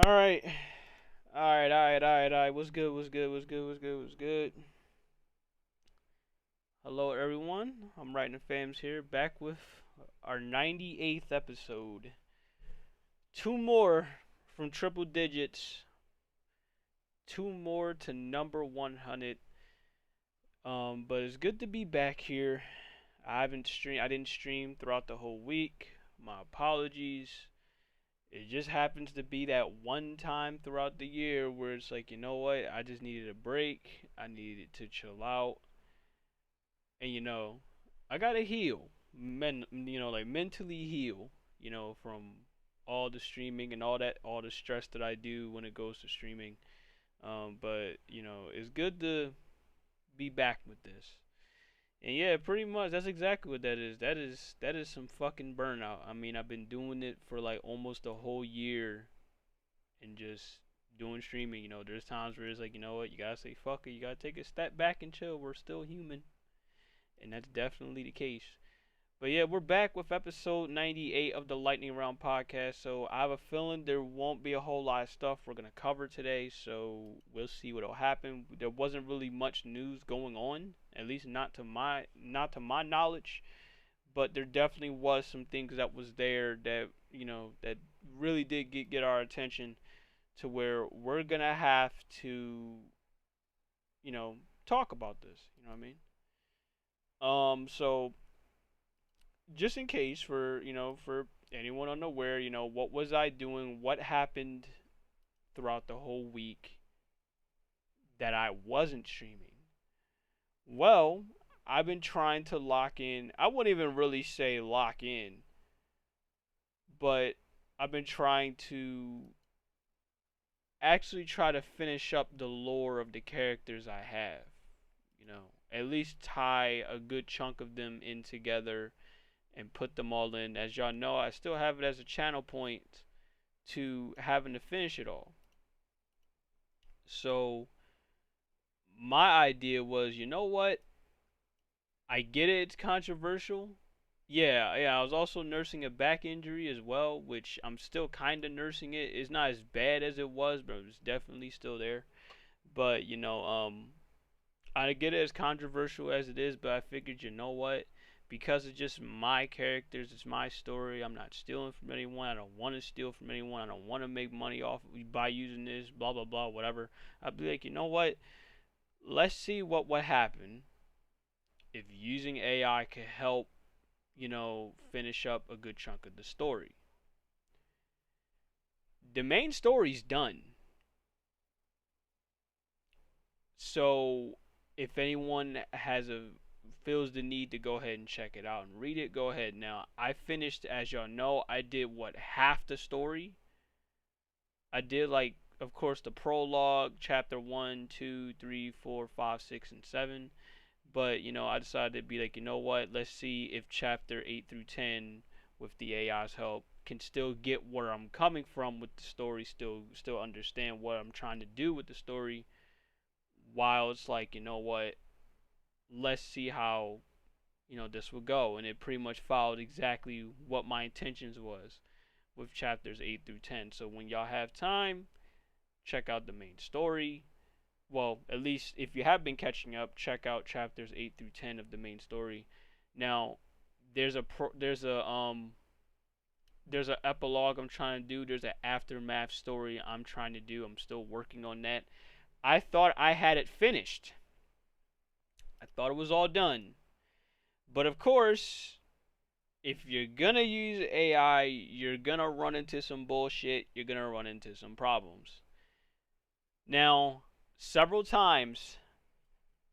All right. All right. What's good? What's good? Hello, everyone. I'm Writing the Fams here, back with our 98th episode. Two more from triple digits. Two more to number 100. But it's good to be back here. I didn't stream throughout the whole week. My apologies. It just happens to be that one time throughout the year where it's like, you know what? I just needed a break. I needed to chill out. And I gotta heal. Like mentally heal, from all the streaming and all the stress that I do when it goes to streaming. But it's good to be back with this. And yeah, pretty much that's exactly what that is. That is some fucking burnout. I mean, I've been doing it for like almost a whole year and just doing streaming. There's times where it's like, you know what, you gotta say fuck it, you gotta take a step back and chill. We're still human, and that's definitely the case. But yeah, we're back with episode 98 of the Lightning Round podcast. So I have a feeling there won't be a whole lot of stuff we're gonna cover today. So we'll see what'll happen. There wasn't really much news going on, at least not to my knowledge. But there definitely was some things that was there that that really did get our attention to where we're gonna have to you know talk about this. You know what I mean? So just in case for anyone unaware, what was I doing? What happened throughout the whole week that I wasn't streaming? Well, I've been trying to lock in. I wouldn't even really say lock in, but I've been trying to actually try to finish up the lore of the characters I have. At least tie a good chunk of them in together and put them all in. As y'all know, I still have it as a channel point to having to finish it all. So my idea was, you know what? I get it, it's controversial. Yeah, I was also nursing a back injury as well, which I'm still kind of nursing it. It's not as bad as it was, but it's definitely still there. But, I get it as controversial as it is, but I figured, you know what? Because it's just my characters, it's my story. I'm not stealing from anyone. I don't want to steal from anyone. I don't want to make money off by using this. Blah blah blah. Whatever. I'd be like, you know what? Let's see what would happen if using AI could help, finish up a good chunk of the story. The main story's done. So if anyone feels the need to go ahead and check it out and read it, go ahead. Now, I finished, as y'all know, I did what, half the story. I did, like, of course, the prologue, chapter 1, 2, 3, 4, 5, 6, and 7. But, I decided to be like, you know what, let's see if chapter 8 through 10, with the AI's help, can still get where I'm coming from with the story, still understand what I'm trying to do with the story, while it's like, you know what, let's see how this would go. And it pretty much followed exactly what my intentions was with chapters 8 through 10. So when y'all have time, check out the main story. Well, at least if you have been catching up, check out chapters 8 through 10 of the main story. Now, there's a epilogue I'm trying to do. There's an aftermath story I'm trying to do. I'm still working on that. I thought I had it finished. I thought it was all done. But of course, if you're gonna use AI, you're gonna run into some bullshit. You're gonna run into some problems. Now, several times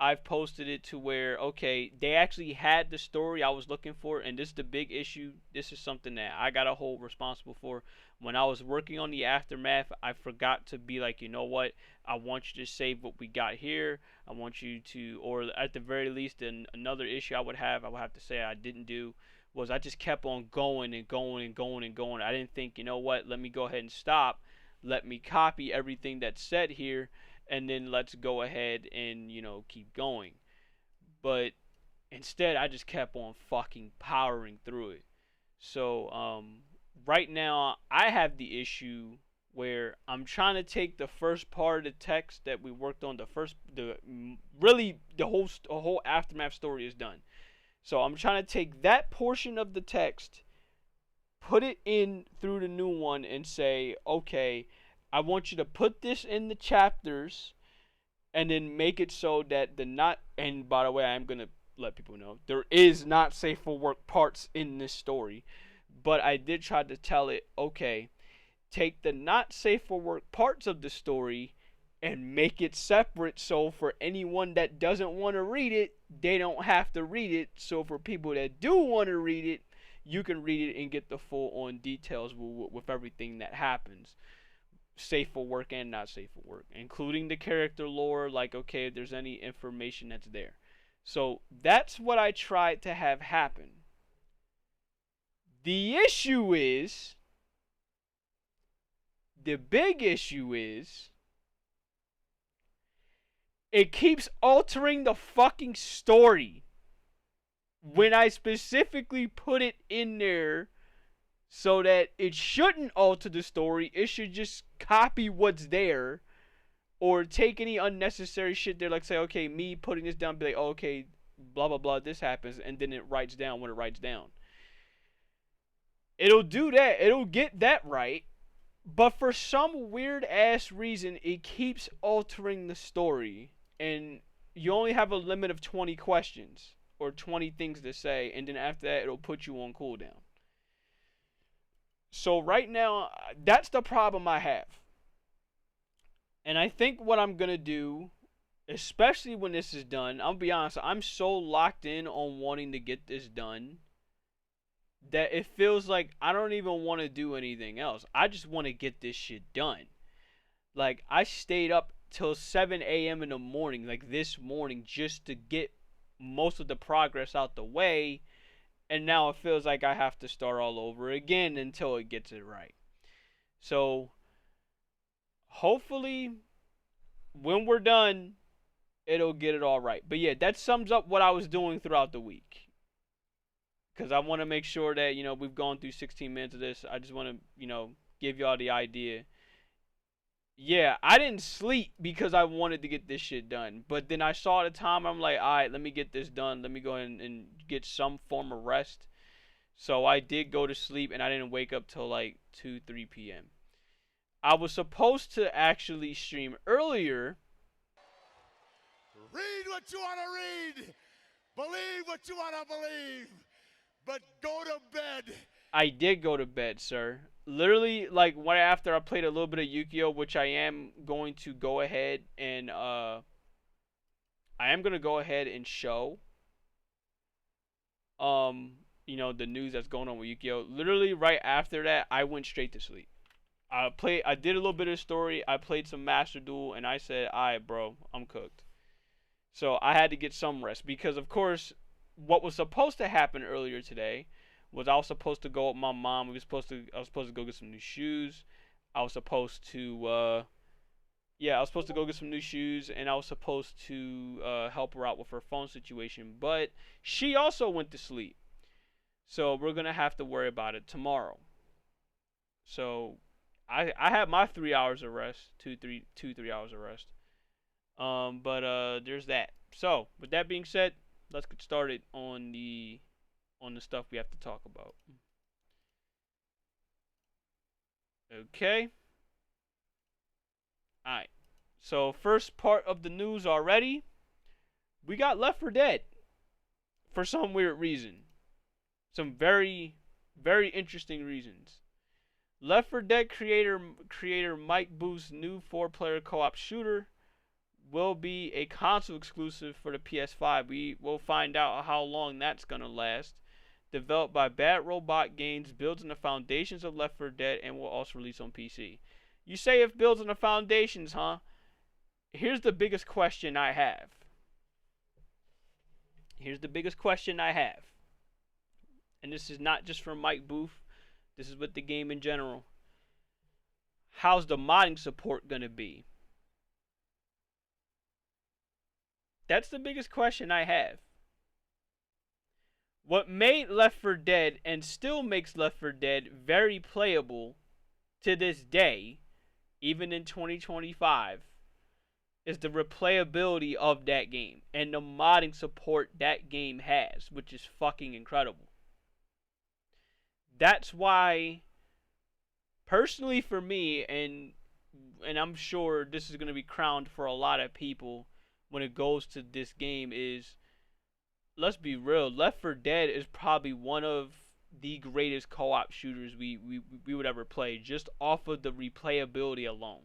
I've posted it to where, okay, they actually had the story I was looking for, and this is the big issue. This is something that I got to hold responsible for. When I was working on the aftermath, I forgot to be like, you know what? I want you to save what we got here. I want you to, or at the very least, another issue I would have to say I didn't do, was I just kept on going and going and going and going. I didn't think, you know what? Let me go ahead and stop. Let me copy everything that's said here, and then let's go ahead and keep going. But instead, I just kept on fucking powering through it. So right now I have the issue where I'm trying to take the first part of the text that we worked on. Really the whole aftermath story is done. So I'm trying to take that portion of the text, put it in through the new one, and say, okay, I want you to put this in the chapters, and then make it so that the not. And by the way, I'm gonna let people know there is not safe for work parts in this story, but I did try to tell it, okay, take the not safe for work parts of the story and make it separate, so for anyone that doesn't want to read it, they don't have to read it. So for people that do want to read it, you can read it and get the full on details with everything that happens, safe for work and not safe for work, including the character lore, like, okay, if there's any information that's there. So that's what I tried to have happen. The big issue is, it keeps altering the fucking story when I specifically put it in there so that it shouldn't alter the story. It should just copy what's there, or take any unnecessary shit there, like say, okay, me putting this down, be like, oh, okay, blah blah blah, this happens, and then it writes down what it writes down. It'll do that. It'll get that right. But for some weird ass reason, it keeps altering the story. And you only have a limit of 20 questions or 20 things to say. And then after that, it'll put you on cooldown. So right now, that's the problem I have. And I think what I'm going to do, especially when this is done, I'll be honest, I'm so locked in on wanting to get this done that it feels like I don't even want to do anything else. I just want to get this shit done. Like, I stayed up till 7 a.m. in the morning, like this morning, just to get most of the progress out the way. And now it feels like I have to start all over again until it gets it right. So, hopefully, when we're done, it'll get it all right. But yeah, that sums up what I was doing throughout the week. Because I want to make sure that, we've gone through 16 minutes of this. I just want to, give y'all the idea. Yeah, I didn't sleep because I wanted to get this shit done. But then I saw the time. I'm like, all right, let me get this done. Let me go ahead and get some form of rest. So I did go to sleep, and I didn't wake up till like 2, 3 p.m. I was supposed to actually stream earlier. Read what you want to read. Believe what you want to believe. But go to bed. I did go to bed, sir. Literally, like, right after I played a little bit of Yu-Gi-Oh!, which I am going to go ahead and, show, the news that's going on with Yu-Gi-Oh! Literally, right after that, I went straight to sleep. I did a little bit of story, I played some Master Duel, and I said, alright, bro, I'm cooked. So, I had to get some rest, because, of course, what was supposed to happen earlier today was I was supposed to go with my mom. I was supposed to go get some new shoes. I was supposed to go get some new shoes, and I was supposed to help her out with her phone situation. But she also went to sleep. So we're gonna have to worry about it tomorrow. So I had my 3 hours of rest, 3 hours of rest. But there's that. So with that being said, let's get started on the stuff we have to talk about. Okay. Alright. So first part of the news already. We got Left 4 Dead. For some weird reason. Some very, very interesting reasons. Left 4 Dead creator Mike Booth's new 4-player co-op shooter will be a console exclusive for the PS5. We will find out how long that's gonna last. Developed by Bad Robot Games, builds on the foundations of Left 4 Dead, and will also release on PC. You say it builds on the foundations, huh? Here's the biggest question I have. And this is not just from Mike Booth. This is with the game in general. How's the modding support gonna be? That's the biggest question I have. What made Left 4 Dead and still makes Left 4 Dead very playable to this day even in 2025, is the replayability of that game and the modding support that game has, which is fucking incredible. That's why, personally for me, and I'm sure this is going to be crowned for a lot of people when it goes to this game, is, let's be real, Left 4 Dead is probably one of the greatest co-op shooters we would ever play, just off of the replayability alone.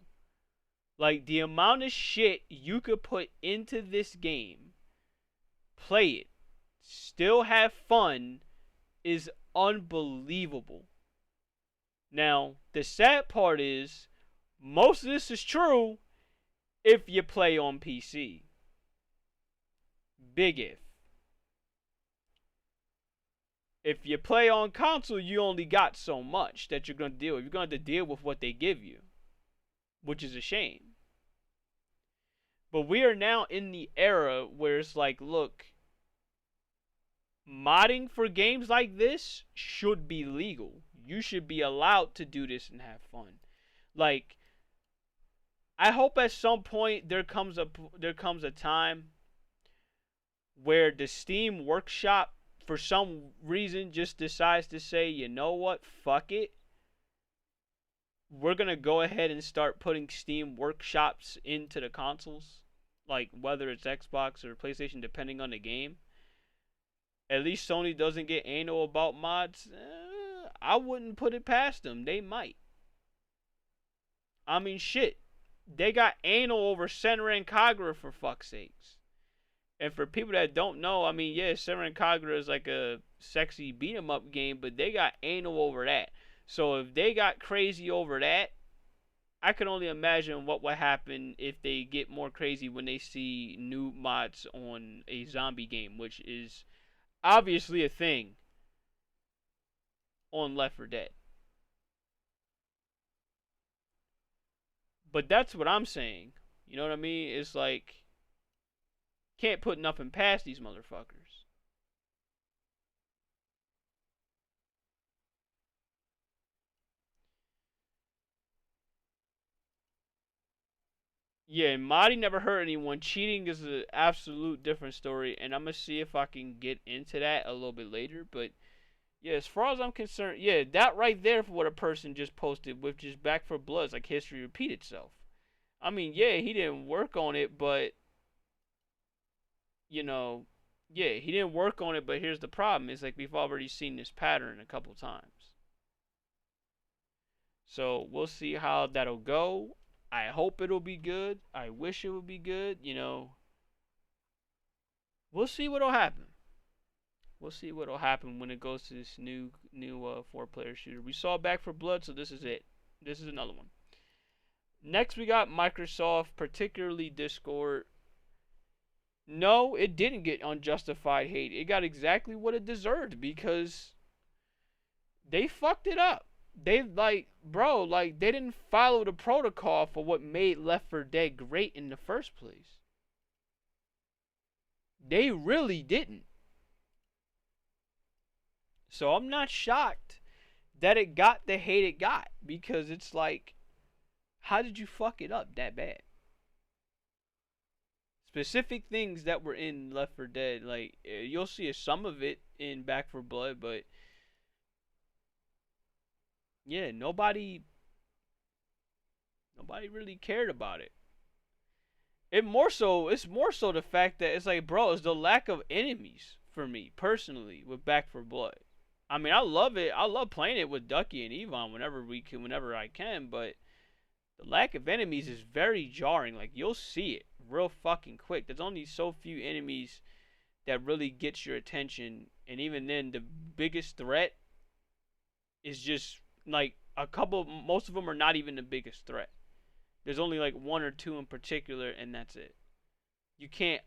Like, the amount of shit you could put into this game, play it, still have fun, is unbelievable. Now, the sad part is, most of this is true if you play on PC. Big if. If you play on console, you only got so much that you're going to deal with. You're going to have to deal with what they give you, which is a shame. But we are now in the era where it's like, look, modding for games like this should be legal. You should be allowed to do this and have fun. Like, I hope at some point there comes a time where the Steam Workshop, for some reason, just decides to say, you know what, fuck it. We're going to go ahead and start putting Steam Workshops into the consoles. Like, whether it's Xbox or PlayStation, depending on the game. At least Sony doesn't get anal about mods. I wouldn't put it past them. They might. I mean, shit. They got anal over Senran Kagura, for fuck's sakes. And for people that don't know, I mean, yeah, Senran Kagura is like a sexy beat-em-up game, but they got anal over that. So if they got crazy over that, I can only imagine what would happen if they get more crazy when they see new mods on a zombie game, which is obviously a thing on Left 4 Dead. But that's what I'm saying. You know what I mean? It's like, can't put nothing past these motherfuckers. Yeah, modding never hurt anyone. Cheating is an absolute different story, and I'm gonna see if I can get into that a little bit later. But yeah, as far as I'm concerned, yeah, that right there for what a person just posted with just Back 4 Blood is like history repeat itself. I mean, yeah, he didn't work on it, but you know, yeah, he didn't work on it, but here's the problem. It's like we've already seen this pattern a couple times. So we'll see how that'll go. I hope it'll be good. I wish it would be good. You know, we'll see what'll happen. We'll see what'll happen when it goes to this new 4-player shooter. We saw Back 4 Blood, so this is it. This is another one. Next, we got Microsoft, particularly Discord. No, it didn't get unjustified hate. It got exactly what it deserved because they fucked it up. They they didn't follow the protocol for what made Left 4 Dead great in the first place. They really didn't. So I'm not shocked that it got the hate it got, because it's like, how did you fuck it up that bad? Specific things that were in Left 4 Dead, like, you'll see some of it in Back 4 Blood, but yeah, nobody really cared about it. It's more so the fact that it's like, bro, it's the lack of enemies for me personally with Back 4 Blood. I mean, I love it. I love playing it with Ducky and Yvonne whenever I can, but the lack of enemies is very jarring. Like, you'll see it real fucking quick. There's only so few enemies that really gets your attention, and even then, the biggest threat is just like a couple. Most of them are not even the biggest threat. There's only like one or two in particular, and that's it.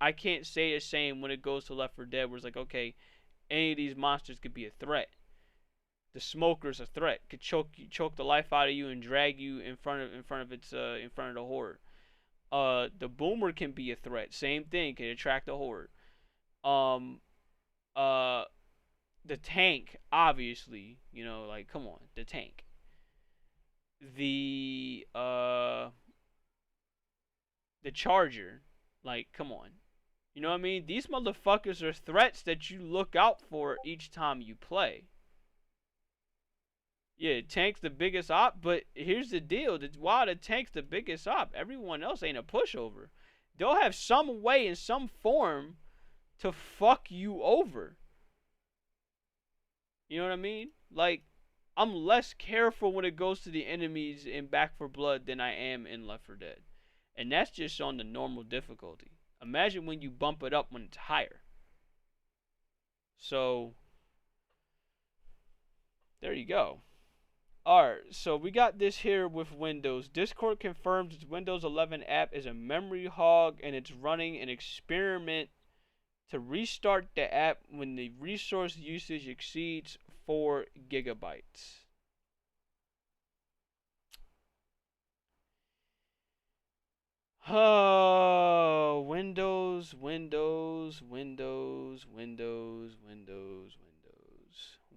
I can't say the same when it goes to Left 4 Dead, where it's like, okay, any of these monsters could be a threat. The smoker's a threat. Could choke the life out of you and drag you in front of the horde. The boomer can be a threat. Same thing, can attract the horde. Um, the tank, obviously, like, come on, the tank. the uh the charger. Like, come on. You know what I mean? These motherfuckers are threats that you look out for each time you play. Yeah, tank's the biggest op, but here's the deal. While the tank's the biggest op, everyone else ain't a pushover. They'll have some way in some form to fuck you over. You know what I mean? Like, I'm less careful when it goes to the enemies in Back 4 Blood than I am in Left 4 Dead. And that's just on the normal difficulty. Imagine when you bump it up when it's higher. So, there you go. Alright, so we got this here with Windows. Discord confirms its Windows 11 app is a memory hog and it's running an experiment to restart the app when the resource usage exceeds 4 gigabytes. Oh, Windows, Windows, Windows, Windows, Windows, Windows.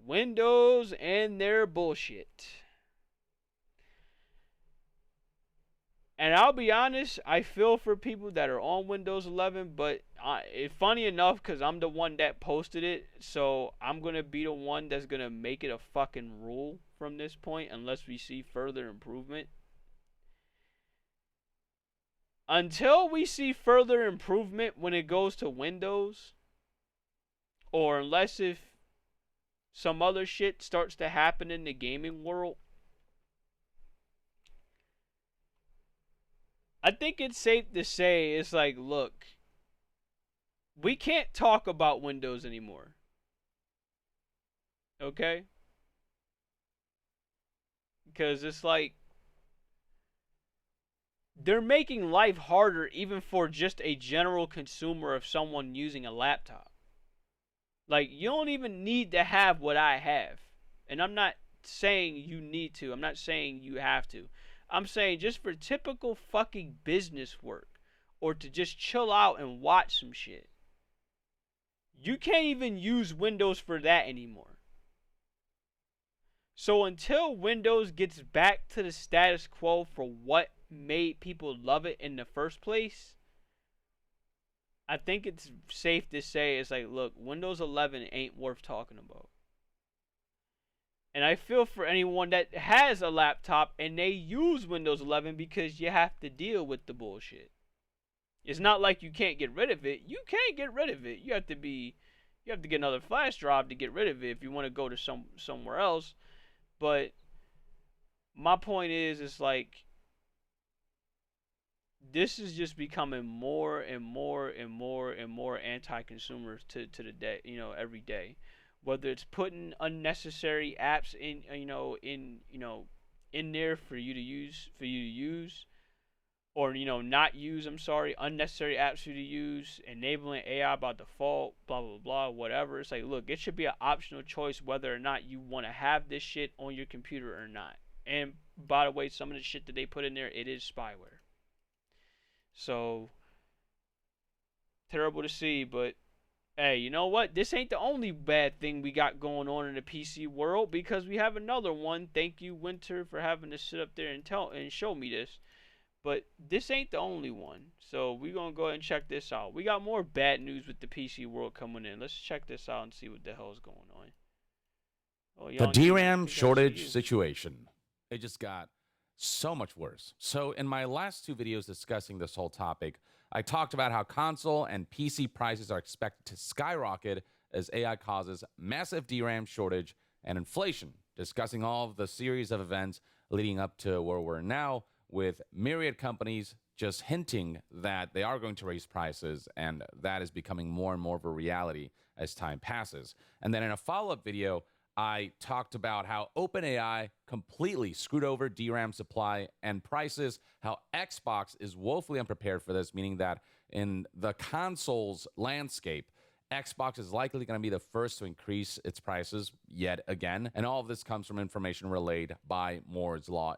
Windows and their bullshit. And I'll be honest, I feel for people that are on Windows 11, but it's funny enough because I'm the one that posted it, so I'm going to be the one that's going to make it a fucking rule from this point unless we see further improvement. Until we see further improvement when it goes to Windows, or unless if some other shit starts to happen in the gaming world, I think it's safe to say it's like, look, we can't talk about Windows anymore. Okay? Because it's like, they're making life harder even for just a general consumer of someone using a laptop. Like, you don't even need to have what I have. And I'm not saying you need to. I'm not saying you have to. I'm saying just for typical fucking business work or to just chill out and watch some shit. You can't even use Windows for that anymore. So until Windows gets back to the status quo for what made people love it in the first place, I think it's safe to say it's like, look, Windows 11 ain't worth talking about. And I feel for anyone that has a laptop and they use Windows 11 because you have to deal with the bullshit. It's not like you can't get rid of it. You can't get rid of it. You have to get another flash drive to get rid of it if you want to go to somewhere else. But my point is, it's like, this is just becoming more and more and more and more anti-consumer to the day, every day. Whether it's putting unnecessary apps in there for you to use, or not use. I'm sorry, unnecessary apps for you to use, enabling AI by default, blah blah blah, whatever. It's like, look, it should be an optional choice whether or not you want to have this shit on your computer or not. And by the way, some of the shit that they put in there, it is spyware. So, terrible to see, but hey, you know what? This ain't the only bad thing we got going on in the PC world, because we have another one. Thank you, Winter, for having to sit up there and show me this. But this ain't the only one. So we're going to go ahead and check this out. We got more bad news with the PC world coming in. Let's check this out and see what the hell is going on. Oh, the DRAM shortage situation. It just got so much worse. So in my last 2 videos discussing this whole topic, I talked about how console and PC prices are expected to skyrocket as AI causes massive DRAM shortage and inflation, discussing all of the series of events leading up to where we're now, with myriad companies just hinting that they are going to raise prices, and that is becoming more and more of a reality as time passes. And then in a follow-up video, I talked about how OpenAI completely screwed over DRAM supply and prices, how Xbox is woefully unprepared for this, meaning that in the consoles landscape, Xbox is likely going to be the first to increase its prices yet again. And all of this comes from information relayed by Moore's Law.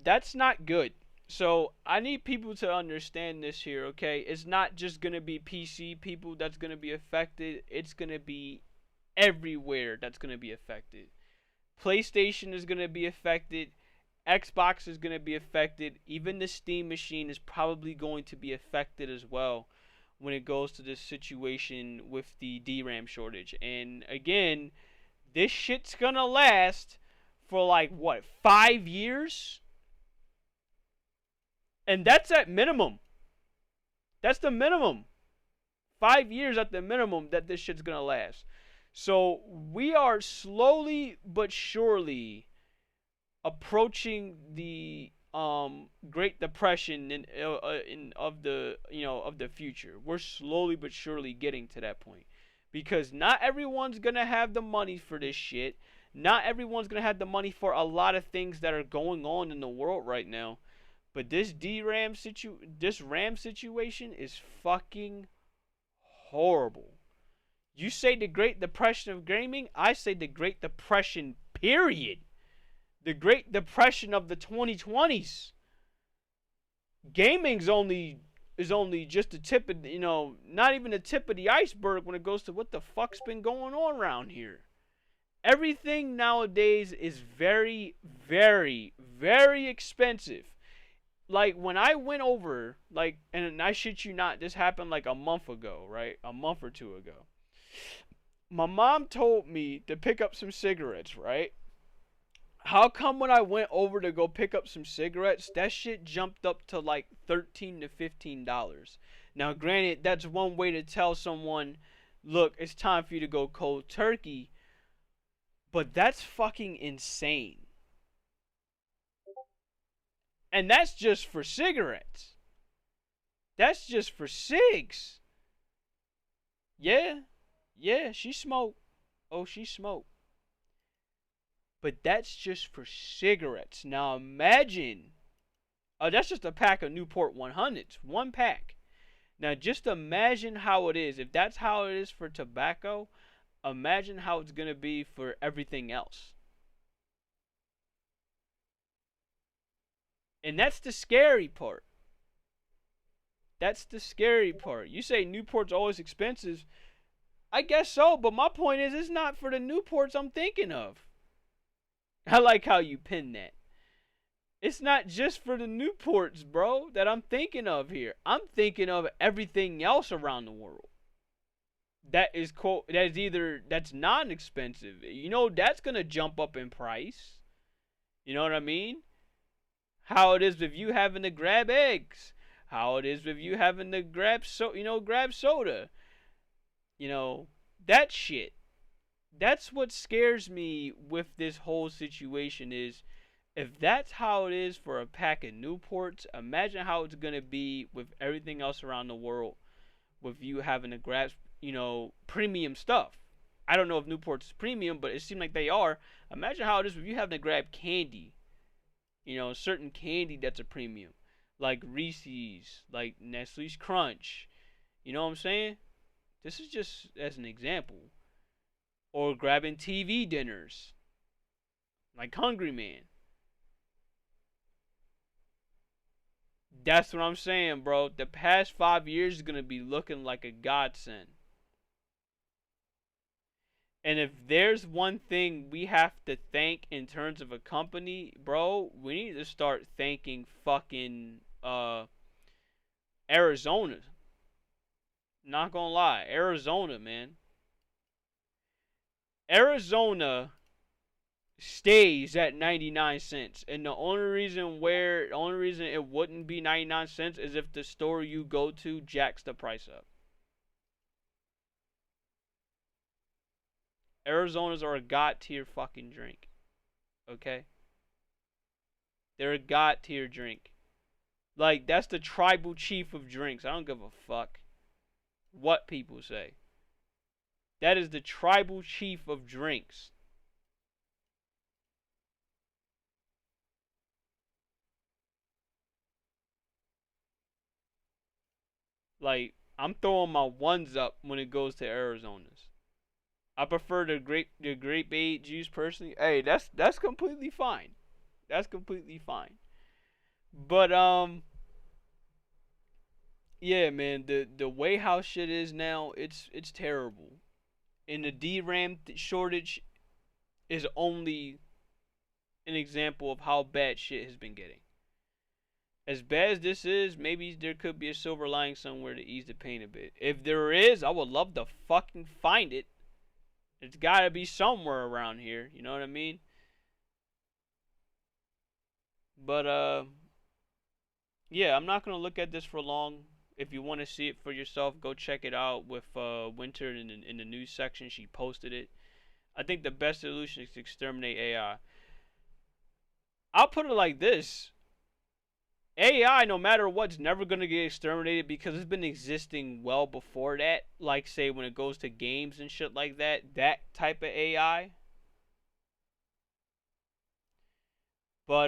That's not good. So I need people to understand this here, okay? It's not just going to be PC people that's going to be affected. It's going to be everywhere that's going to be affected. PlayStation is going to be affected. Xbox is going to be affected. Even the Steam machine is probably going to be affected as well when it goes to this situation with the DRAM shortage. And again, this shit's going to last for like, what, 5 years? And that's at minimum. That's the minimum. 5 years at the minimum that this shit's going to last. So we are slowly but surely approaching the Great Depression of the future. We're slowly but surely getting to that point, because not everyone's gonna have the money for this shit. Not everyone's gonna have the money for a lot of things that are going on in the world right now. But this RAM situation is fucking horrible. You say the Great Depression of gaming, I say the Great Depression, period. The Great Depression of the 2020s. Gaming's only just the tip of, not even the tip of the iceberg when it goes to what the fuck's been going on around here. Everything nowadays is very, very, very expensive. Like, when I went over, like, and I shit you not, this happened like a month ago, right? A month or two ago. My mom told me to pick up some cigarettes, right? How come when I went over to go pick up some cigarettes, that shit jumped up to like $13 to $15? Now, granted, that's one way to tell someone, look, it's time for you to go cold turkey. But that's fucking insane. And that's just for cigarettes. That's just for cigs. Yeah, she smoked. Oh, she smoked. But that's just for cigarettes. Now imagine, that's just a pack of Newport 100s, one pack. Now just imagine how it is. If that's how it is for tobacco, imagine how it's going to be for everything else. And that's the scary part. That's the scary part. You say Newport's always expensive. I guess so, but my point is, it's not for the Newports I'm thinking of. I like how you pin that. It's not just for the Newports, bro, that I'm thinking of here. I'm thinking of everything else around the world. That's non-expensive. That's going to jump up in price. You know what I mean? How it is with you having to grab eggs. How it is with you having to grab soda. That shit. That's what scares me with this whole situation is, if that's how it is for a pack of Newports, imagine how it's going to be with everything else around the world, with you having to grab, premium stuff. I don't know if Newport's is premium, but it seems like they are. Imagine how it is with you having to grab candy. Certain candy that's a premium. Like Reese's, like Nestle's Crunch. You know what I'm saying? This is just as an example. Or grabbing TV dinners. Like Hungry Man. That's what I'm saying, bro. The past 5 years is going to be looking like a godsend. And if there's one thing we have to thank in terms of a company, bro, we need to start thanking fucking Arizona. Not gonna lie. Arizona, man. Arizona stays at 99 cents. And the only reason it wouldn't be 99 cents is if the store you go to jacks the price up. Arizonas are a god tier fucking drink. Okay? They're a god tier drink. Like, that's the tribal chief of drinks. I don't give a fuck what people say. That is the tribal chief of drinks. Like, I'm throwing my ones up when it goes to Arizona's. I prefer the grape bait juice personally. Hey, that's completely fine. That's completely fine. But yeah, man, the way how shit is now, it's terrible. And the DRAM shortage is only an example of how bad shit has been getting. As bad as this is, maybe there could be a silver lining somewhere to ease the pain a bit. If there is, I would love to fucking find it. It's gotta be somewhere around here, you know what I mean? But, yeah, I'm not gonna look at this for long. If you want to see it for yourself, go check it out with Winter in the news section. She posted it. I think the best solution is to exterminate AI. I'll put it like this. AI, no matter what's never going to get exterminated because it's been existing well before that. Like, say, when it goes to games and shit like that. That type of AI. But,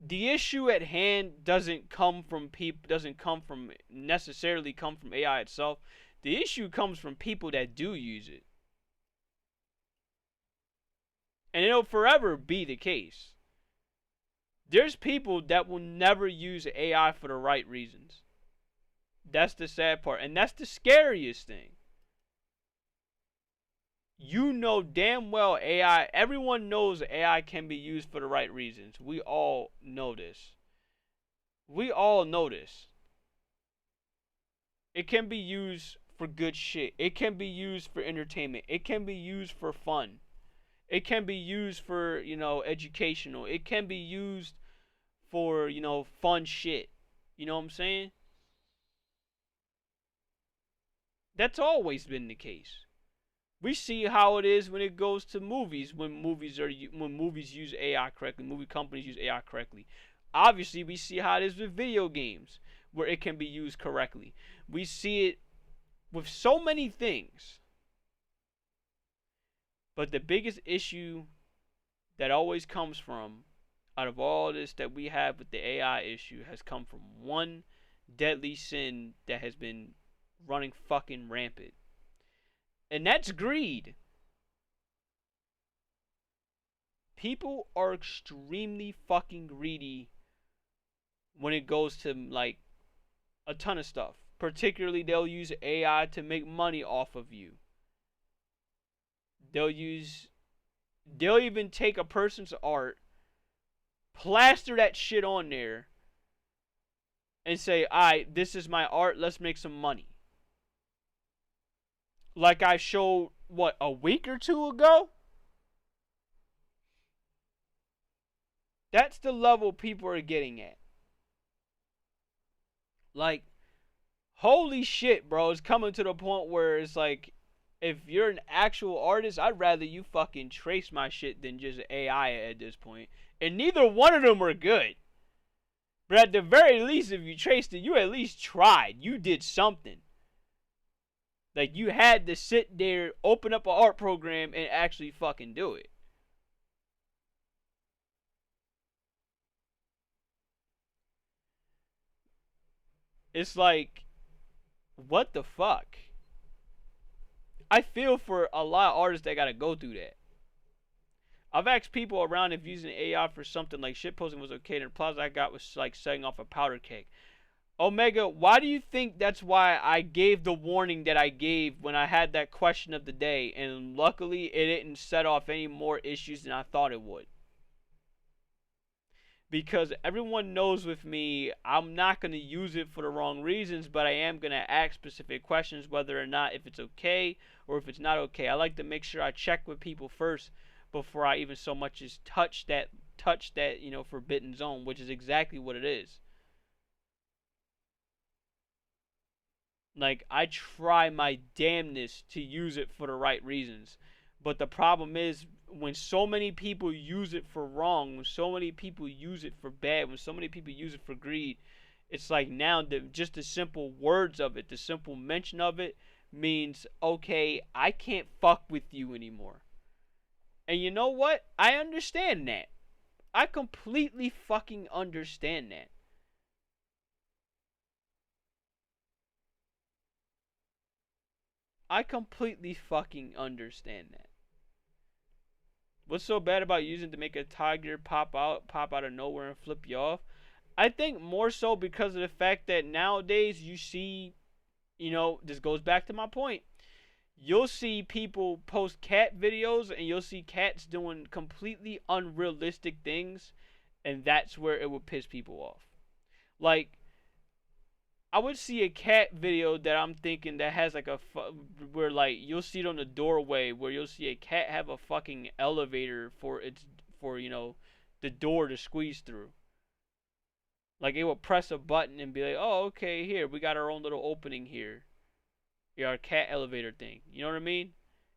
the issue at hand doesn't necessarily come from AI itself. The issue comes from people that do use it. And it'll forever be the case. There's people that will never use AI for the right reasons. That's the sad part. And that's the scariest thing. You know damn well AI, everyone knows AI can be used for the right reasons. We all know this. We all know this. It can be used for good shit. It can be used for entertainment. It can be used for fun. It can be used for, educational. It can be used for, fun shit. You know what I'm saying? That's always been the case. We see how it is when it goes to movies, when movies use AI correctly, movie companies use AI correctly. Obviously, we see how it is with video games, where it can be used correctly. We see it with so many things. But the biggest issue that always comes from, out of all this that we have with the AI issue, has come from one deadly sin that has been running fucking rampant. And that's greed. People are extremely fucking greedy when it goes to, like, a ton of stuff. Particularly, they'll use AI to make money off of you. They'll even take a person's art, plaster that shit on there, and say, alright, this is my art, let's make some money. Like I showed, a week or two ago? That's the level people are getting at. Like, holy shit, bro. It's coming to the point where it's like, if you're an actual artist, I'd rather you fucking trace my shit than just AI at this point. And neither one of them are good. But at the very least, if you traced it, you at least tried. You did something. Like, you had to sit there, open up an art program, and actually fucking do it. It's like, what the fuck? I feel for a lot of artists that gotta go through that. I've asked people around if using AI for something like shitposting was okay, and the replies I got was like setting off a powder keg. Omega, why do you think that's why I gave the warning that I gave when I had that question of the day, and luckily it didn't set off any more issues than I thought it would? Because everyone knows with me, I'm not going to use it for the wrong reasons, but I am going to ask specific questions whether or not if it's okay or if it's not okay. I like to make sure I check with people first before I even so much as touch that forbidden zone, which is exactly what it is. Like, I try my damnness to use it for the right reasons. But the problem is, when so many people use it for wrong, when so many people use it for bad, when so many people use it for greed, it's like now just the simple words of it, the simple mention of it means, okay, I can't fuck with you anymore. And you know what? I understand that. I completely fucking understand that. I completely fucking understand that. What's so bad about using it to make a tiger pop out of nowhere and flip you off? I think more so because of the fact that nowadays you see, this goes back to my point. you'll see people post cat videos and you'll see cats doing completely unrealistic things, and that's where it would piss people off. Like, I would see a cat video that I'm thinking that has like where like you'll see it on the doorway where you'll see a cat have a fucking elevator for the door to squeeze through. Like it will press a button and be like, "Oh, okay, here we got our own little opening here. Yeah, our cat elevator thing." You know what I mean?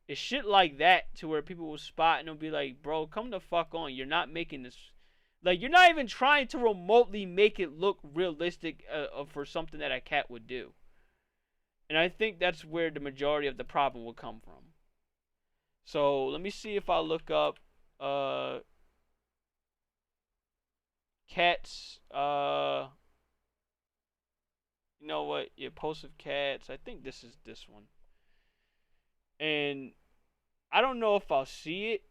It's shit like that to where people will spot and they'll be like, "Bro, come the fuck on. You're not making this. Like, you're not even trying to remotely make it look realistic for something that a cat would do." And I think that's where the majority of the problem will come from. So let me see if I look up cats. You know what? Yeah, post of cats. I think this is this one. And I don't know if I'll see it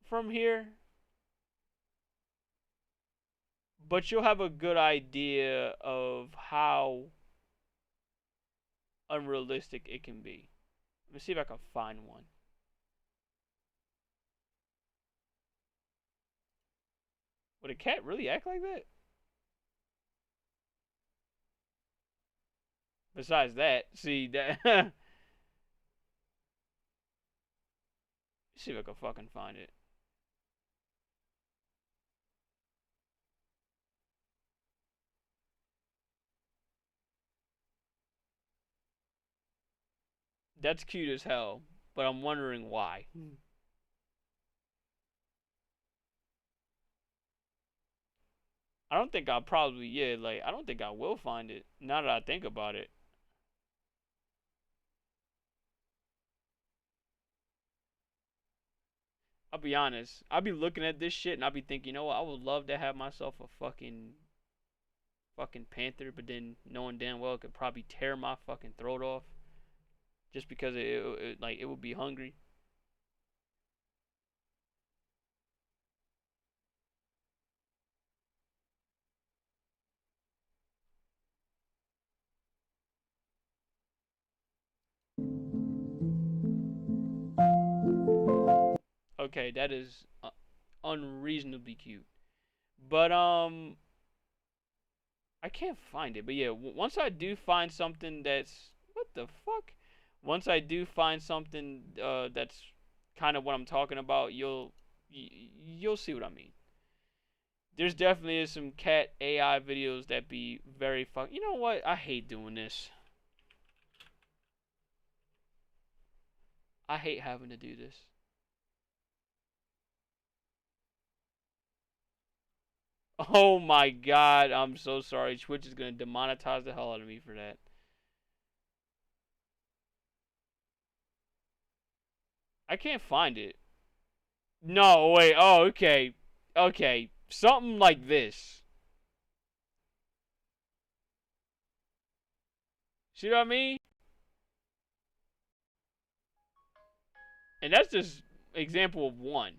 from here, but you'll have a good idea of how unrealistic it can be. Let me see if I can find one. Would a cat really act like that? Besides that, see that. See if I can fucking find it. That's cute as hell, but I'm wondering why. I don't think I'll probably, I don't think I will find it, now that I think about it. I'll be honest, I'll be looking at this shit and I'll be thinking, you know what, I would love to have myself a fucking panther, but then knowing damn well it could probably tear my fucking throat off. Just because it would be hungry. Okay, that is unreasonably cute. But I can't find it. But yeah, once I do find something that's what the fuck? Once I do find something that's kind of what I'm talking about, you'll see what I mean. There's definitely some cat AI videos that be very fuck. You know what? I hate doing this. I hate having to do this. Oh my god, I'm so sorry. Twitch is gonna demonetize the hell out of me for that. I can't find it. No, wait. Oh, okay. Okay. Something like this. See what I mean? And that's just example of one.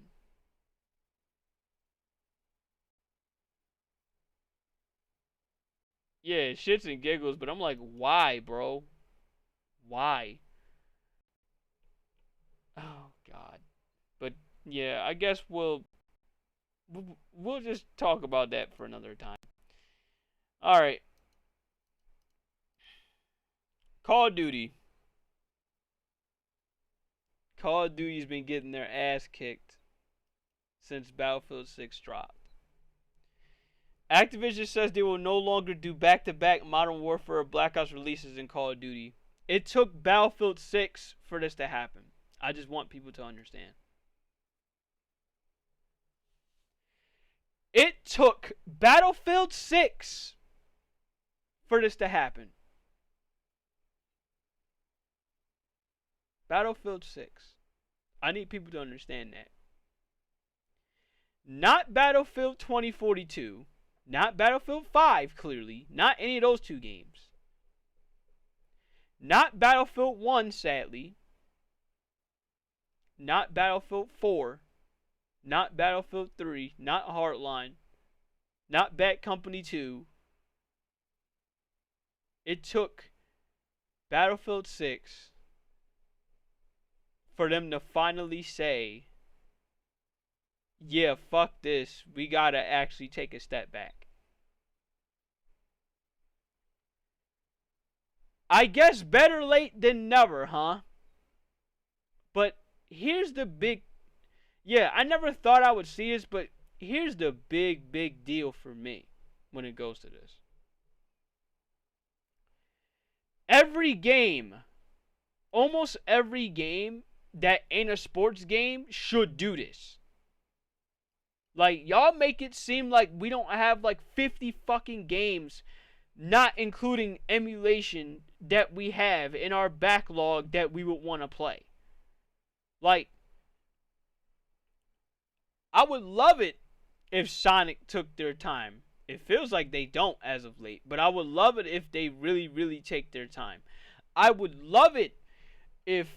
Yeah, shits and giggles, but I'm like, why, bro? Why? Oh god. But yeah, I guess we'll just talk about that for another time. All right. Call of Duty. Call of Duty's been getting their ass kicked since Battlefield 6 dropped. Activision says they will no longer do back-to-back Modern Warfare or Black Ops releases in Call of Duty. It took Battlefield 6 for this to happen. I just want people to understand. It took Battlefield 6 for this to happen. Battlefield 6. I need people to understand that. Not Battlefield 2042. Not Battlefield 5, clearly. Not any of those two games. Not Battlefield 1, sadly. Not Battlefield 4. Not Battlefield 3. Not Hardline. Not Bad Company 2. It took Battlefield 6 for them to finally say, yeah, fuck this. We gotta actually take a step back. I guess better late than never, huh? But here's the big... Yeah, I never thought I would see this, but here's the big deal for me when it goes to this. Every game, almost every game that ain't a sports game should do this. Like, y'all make it seem like we don't have like 50 fucking games, not including emulation, that we have in our backlog that we would want to play. Like, I would love it if Sonic took their time. It feels like they don't as of late, but I would love it if they really take their time. I would love it if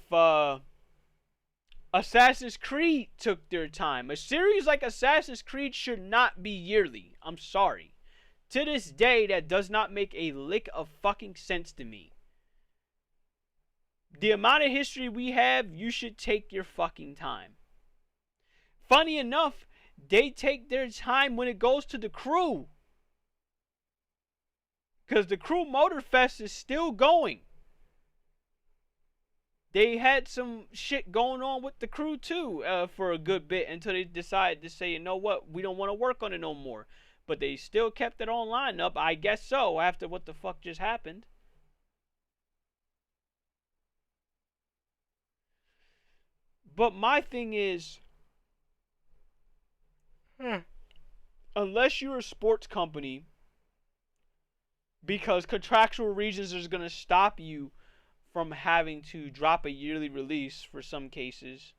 Assassin's Creed took their time. A series like Assassin's Creed should not be yearly. I'm sorry. To this day, that does not make a lick of fucking sense to me. The amount of history we have, you should take your fucking time. Funny enough, they take their time when it goes to the crew. Because the Crew Motorfest is still going. They had some shit going on with the crew too for a good bit until they decided to say, you know what, we don't want to work on it no more. But they still kept it online up, I guess so, after what the fuck just happened. But my thing is, unless you're a sports company, because contractual reasons is going to stop you from having to drop a yearly release for some cases,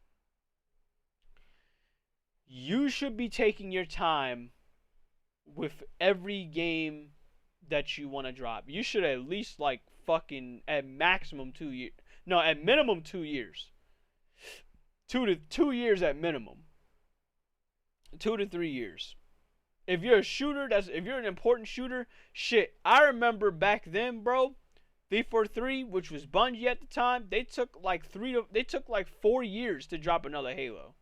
you should be taking your time with every game that you want to drop. You should at least like fucking at maximum 2 years. No, at minimum 2 years. 2 years at minimum. 2 to 3 years. If you're a shooter, if you're an important shooter, shit. I remember back then, bro, 343, which was Bungie at the time, they took like 4 years to drop another Halo.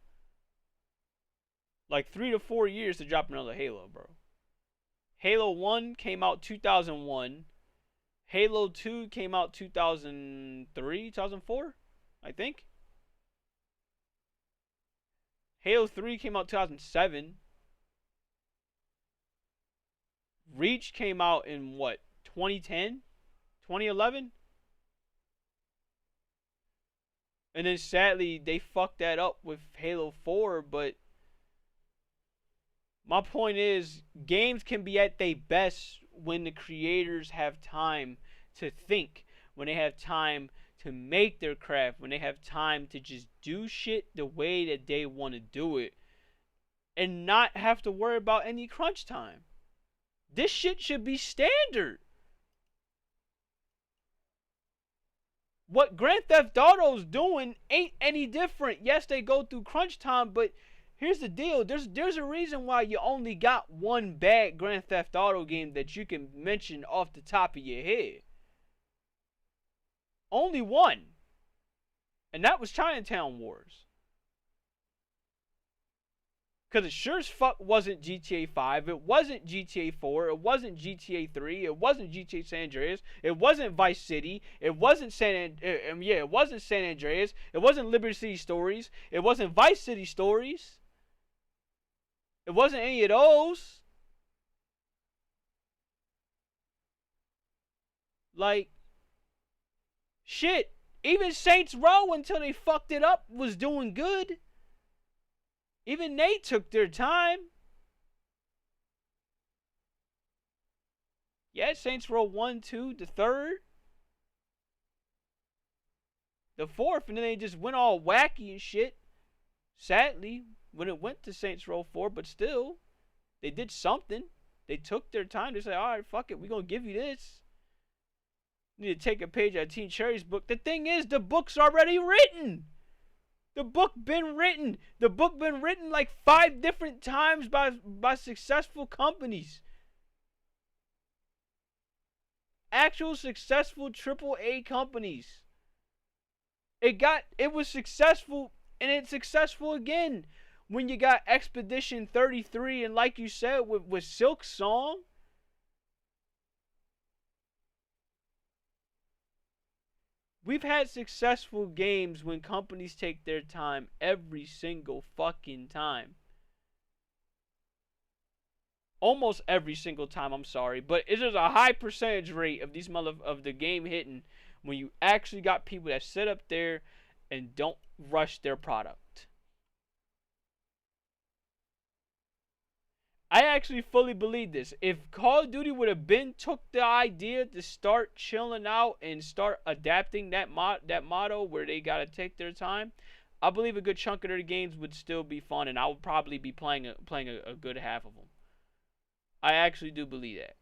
Like 3 to 4 years to drop another Halo, bro. Halo 1 came out 2001. Halo 2 came out 2003, 2004, I think. Halo 3 came out 2007. Reach came out in what, 2010? 2011? And then sadly, they fucked that up with Halo 4, but my point is, games can be at their best when the creators have time to think, when they have time to make their craft, when they have time to just do shit the way that they want to do it, and not have to worry about any crunch time. This shit should be standard. What Grand Theft Auto's doing ain't any different. Yes, they go through crunch time, but here's the deal. There's a reason why you only got one bad Grand Theft Auto game that you can mention off the top of your head. Only one. And that was Chinatown Wars. Because it sure as fuck wasn't GTA 5. It wasn't GTA 4. It wasn't GTA 3. It wasn't GTA San Andreas. It wasn't Vice City. It wasn't it wasn't San Andreas. It wasn't Liberty City Stories. It wasn't Vice City Stories. It wasn't any of those. Like, shit. Even Saints Row, until they fucked it up, was doing good. Even they took their time. Yeah, Saints Row 1, 2, the 3rd. The 4th, and then they just went all wacky and shit. Sadly, when it went to Saints Row 4, but still, they did something. They took their time to say, alright, fuck it, we're gonna give you this. You need to take a page out of Team Cherry's book. The thing is, the book's already written. The book been written. The book been written like 5 different times by successful companies. Actual successful AAA companies. It was successful, and it's successful again when you got Expedition 33, and like you said with Silk Song. We've had successful games when companies take their time every single fucking time. Almost every single time, I'm sorry, but it is a high percentage rate of of the game hitting when you actually got people that sit up there and don't rush their product. I actually fully believe this. If Call of Duty would have took the idea to start chilling out and start adapting that motto where they gotta take their time, I believe a good chunk of their games would still be fun, and I would probably be playing a good half of them. I actually do believe that.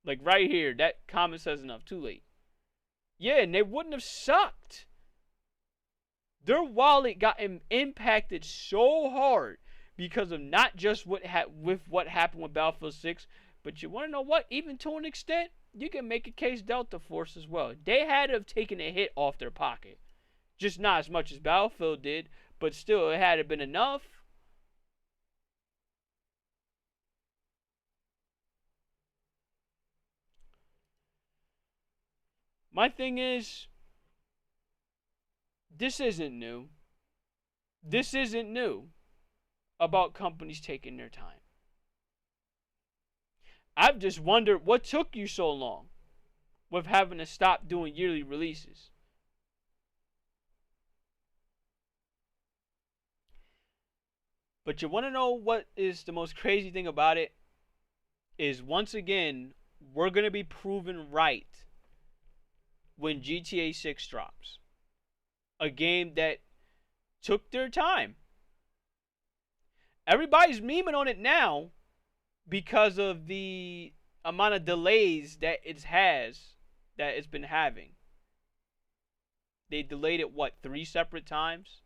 Like right here, that comment says enough. Too late. Yeah, and they wouldn't have sucked. Their wallet got impacted so hard because of not just what happened with Battlefield 6, but you want to know what? Even to an extent, you can make a case Delta Force as well. They had to have taken a hit off their pocket. Just not as much as Battlefield did, but still, it had to have been enough. My thing is, this isn't new. This isn't new about companies taking their time. I've just wondered what took you so long with having to stop doing yearly releases. But you want to know what is the most crazy thing about it? Is once again, we're going to be proven right when GTA 6 drops. A game that took their time. Everybody's memeing on it now because of the amount of delays that it's been having. They delayed it, 3 separate times?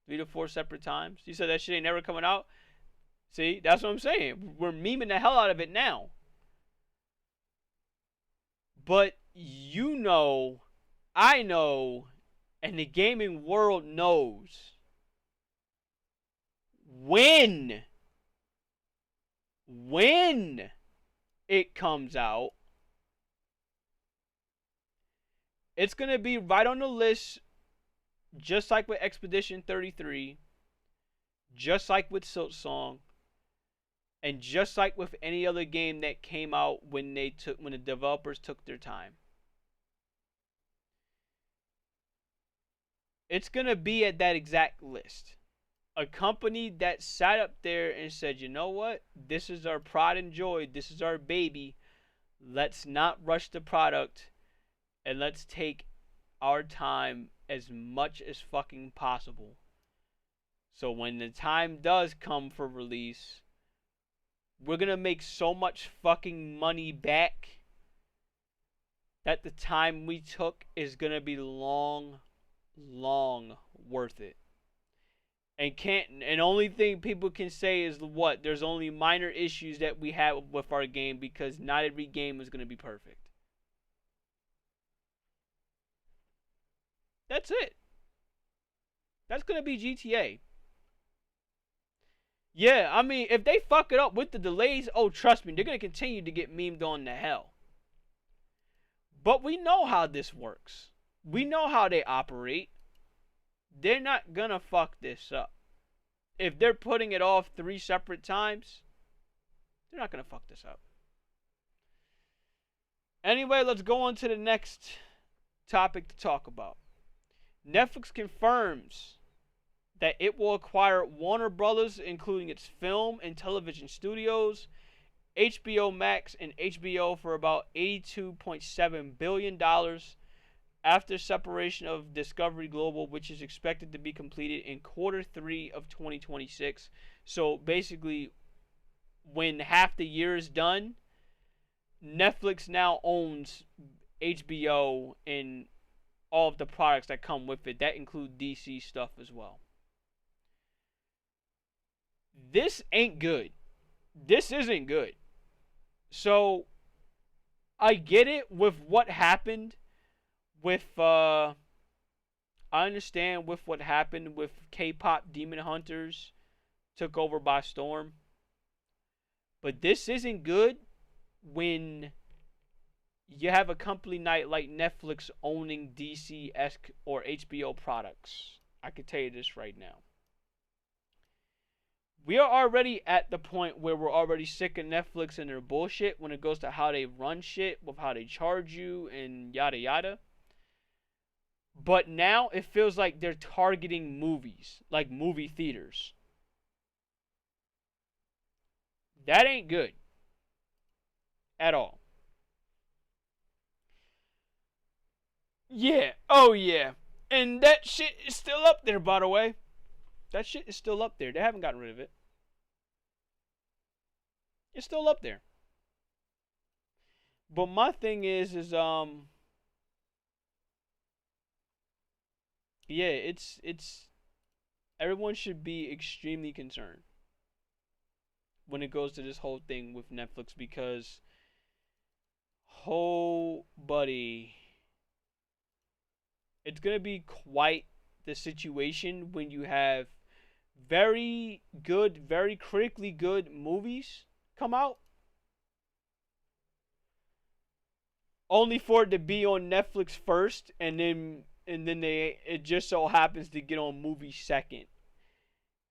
3 to 4 separate times? You said that shit ain't never coming out? See, that's what I'm saying. We're memeing the hell out of it now. But you know, I know, and the gaming world knows when it comes out, it's going to be right on the list, just like with Expedition 33, just like with Silk Song, and just like with any other game that came out when the developers took their time. It's going to be at that exact list. A company that sat up there and said, you know what? This is our pride and joy. This is our baby. Let's not rush the product. And let's take our time as much as fucking possible. So when the time does come for release, we're going to make so much fucking money back that the time we took is going to be long worth it. And only thing people can say is what? There's only minor issues that we have with our game because not every game is going to be perfect. That's it. That's going to be GTA. Yeah, I mean, if they fuck it up with the delays, oh, trust me, they're going to continue to get memed on to hell. But we know how this works. We know how they operate. They're not going to fuck this up. If they're putting it off 3 separate times, they're not going to fuck this up. Anyway, let's go on to the next topic to talk about. Netflix confirms that it will acquire Warner Brothers, including its film and television studios, HBO Max, and HBO for about $82.7 billion after separation of Discovery Global, which is expected to be completed in Q3 of 2026. So basically, when half the year is done, Netflix now owns HBO and all of the products that come with it. That include DC stuff as well. This ain't good. This isn't good. So, I get it with what happened with I understand with what happened with K-pop Demon Hunters took over by storm. But this isn't good when you have a company like Netflix owning DC-esque or HBO products. I can tell you this right now. We are already at the point where we're already sick of Netflix and their bullshit when it goes to how they run shit, with how they charge you and yada yada. But now it feels like they're targeting movies, like movie theaters. That ain't good. At all. Yeah. Oh, yeah. And that shit is still up there, by the way. That shit is still up there. They haven't gotten rid of it. It's still up there. But my thing is yeah, it's everyone should be extremely concerned when it goes to this whole thing with Netflix, because buddy, it's gonna be quite the situation when you have very good, very critically good movies come out, only for it to be on Netflix first, and then it just so happens to get on movie second.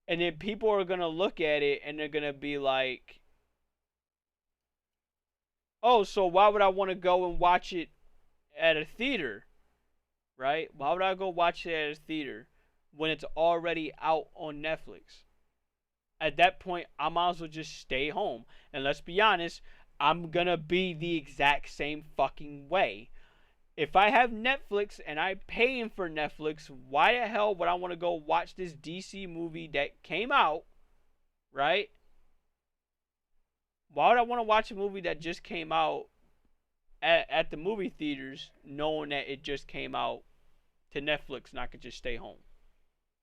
And then people are going to look at it and they're going to be like, oh, so why would I want to go and watch it at a theater? Right? Why would I go watch it at a theater when it's already out on Netflix? At that point, I might as well just stay home. And let's be honest, I'm going to be the exact same fucking way. If I have Netflix and I'm paying for Netflix, why the hell would I want to go watch this DC movie that came out, right? Why would I want to watch a movie that just came out at the movie theaters, knowing that it just came out to Netflix and I could just stay home?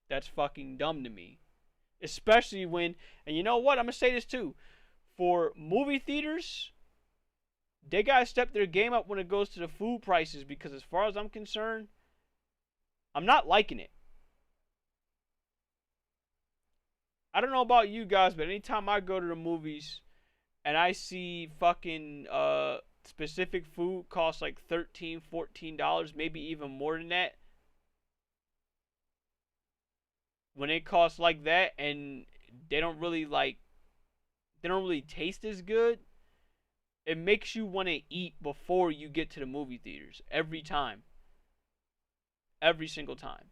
That's fucking dumb to me. Especially when, and you know what, I'm going to say this too, for movie theaters, they gotta step their game up when it goes to the food prices, because as far as I'm concerned, I'm not liking it. I don't know about you guys, but anytime I go to the movies and I see fucking specific food costs like $13, $14, maybe even more than that, when it costs like that and they don't really taste as good, it makes you want to eat before you get to the movie theaters. Every time. Every single time.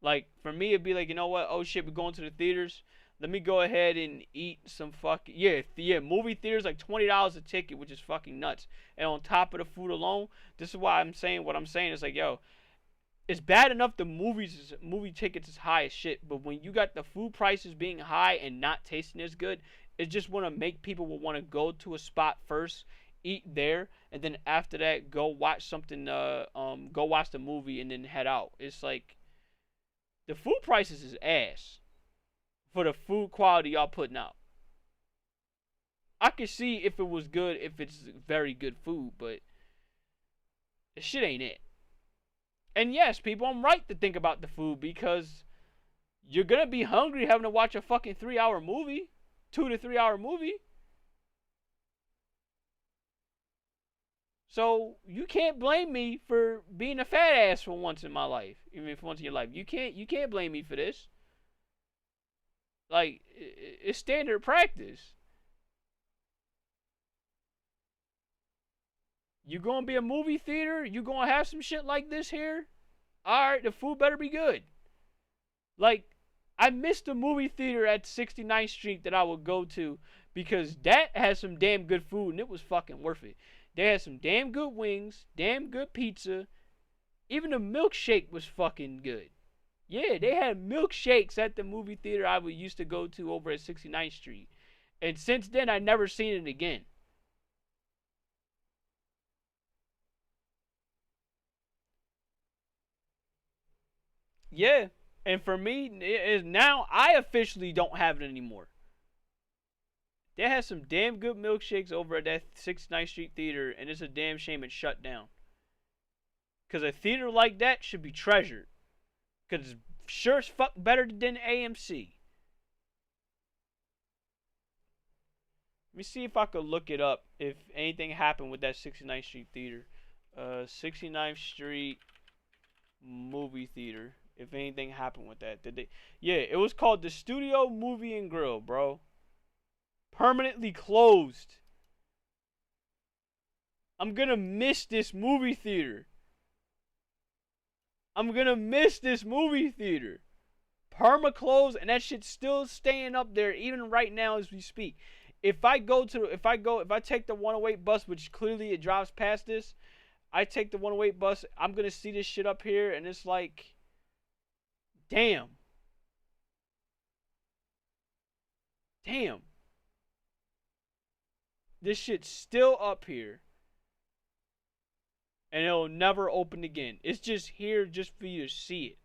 Like, for me, it'd be like, you know what? Oh, shit, we're going to the theaters. Let me go ahead and eat some fucking... Yeah, movie theaters, like $20 a ticket, which is fucking nuts. And on top of the food alone, this is why I'm saying what I'm saying. It's like, yo, it's bad enough the movie tickets is high as shit, but when you got the food prices being high and not tasting as good, it just want to make people want to go to a spot first, eat there, and then after that go watch something. Go watch the movie and then head out. It's like the food prices is ass for the food quality y'all putting out. I could see if it was good, if it's very good food, but this shit ain't it. And yes, people, I'm right to think about the food, because you're gonna be hungry having to watch a fucking 3-hour movie. 2 to 3 hour movie. So you can't blame me for being a fat ass for once in my life, even for once in your life. You can't blame me for this. Like, it's standard practice. You gonna be a movie theater? You gonna have some shit like this here? Alright, the food better be good. Like, I missed the movie theater at 69th Street that I would go to, because that has some damn good food and it was fucking worth it. They had some damn good wings, damn good pizza. Even the milkshake was fucking good. Yeah, they had milkshakes at the movie theater I used to go to over at 69th Street. And since then, I never seen it again. Yeah. And for me, now I officially don't have it anymore. They had some damn good milkshakes over at that 69th Street Theater, and it's a damn shame it shut down. Because a theater like that should be treasured. Because it's sure as fuck better than AMC. Let me see if I could look it up, if anything happened with that 69th Street Theater. 69th Street Movie Theater. If anything happened with that. Did they? Yeah, it was called the Studio Movie and Grill, bro. Permanently closed. I'm gonna miss this movie theater. Perma closed, and that shit's still staying up there even right now as we speak. If I take the 108 bus, which clearly it drives past this, I take the 108 bus, I'm gonna see this shit up here, and it's like, damn. This shit's still up here. And it'll never open again. It's just here just for you to see it.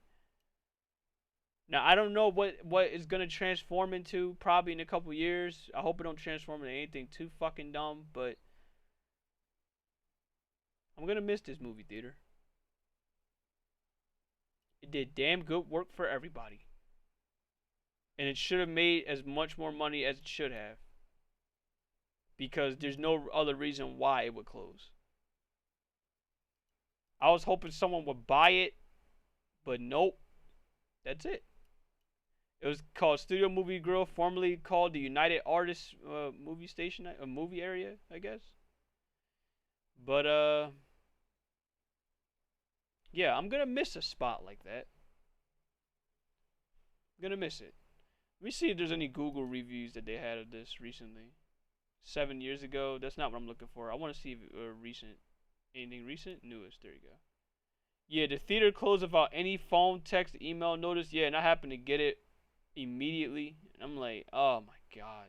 Now, I don't know what it's going to transform into probably in a couple years. I hope it don't transform into anything too fucking dumb, but I'm going to miss this movie theater. It did damn good work for everybody. And it should have made as much more money as it should have. Because there's no other reason why it would close. I was hoping someone would buy it, but nope. That's it. It was called Studio Movie Grill, formerly called the United Artists movie station, a movie area, I guess. But yeah, I'm gonna miss a spot like that. I'm gonna miss it. Let me see if there's any Google reviews that they had of this recently. 7 years ago. That's not what I'm looking for. I want to see if recent. Anything recent? Newest. There you go. Yeah, the theater closed without any phone, text, email notice. Yeah, and I happened to get it immediately. And I'm like, oh my god.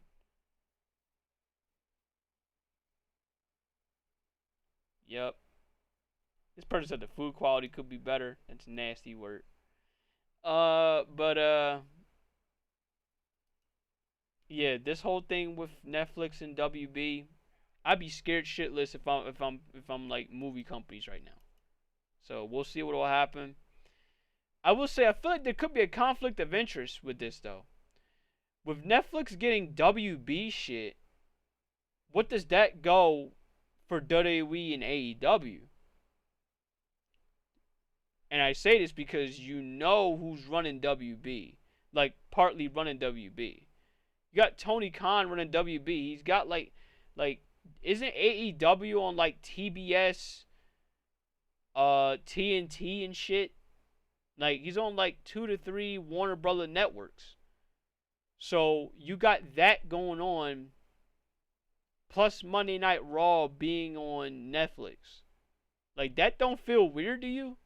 Yep. This person said the food quality could be better. That's nasty word. Yeah, this whole thing with Netflix and WB, I'd be scared shitless if I'm like movie companies right now. So we'll see what will happen. I will say I feel like there could be a conflict of interest with this though. With Netflix getting WB shit, what does that go for WWE and AEW? And I say this because you know who's running WB, like partly running WB. You got Tony Khan running WB. He's got like isn't AEW on like TBS, TNT and shit? Like he's on like 2 to 3 Warner Brother networks. So you got that going on, plus Monday Night Raw being on Netflix. Like that don't feel weird to you?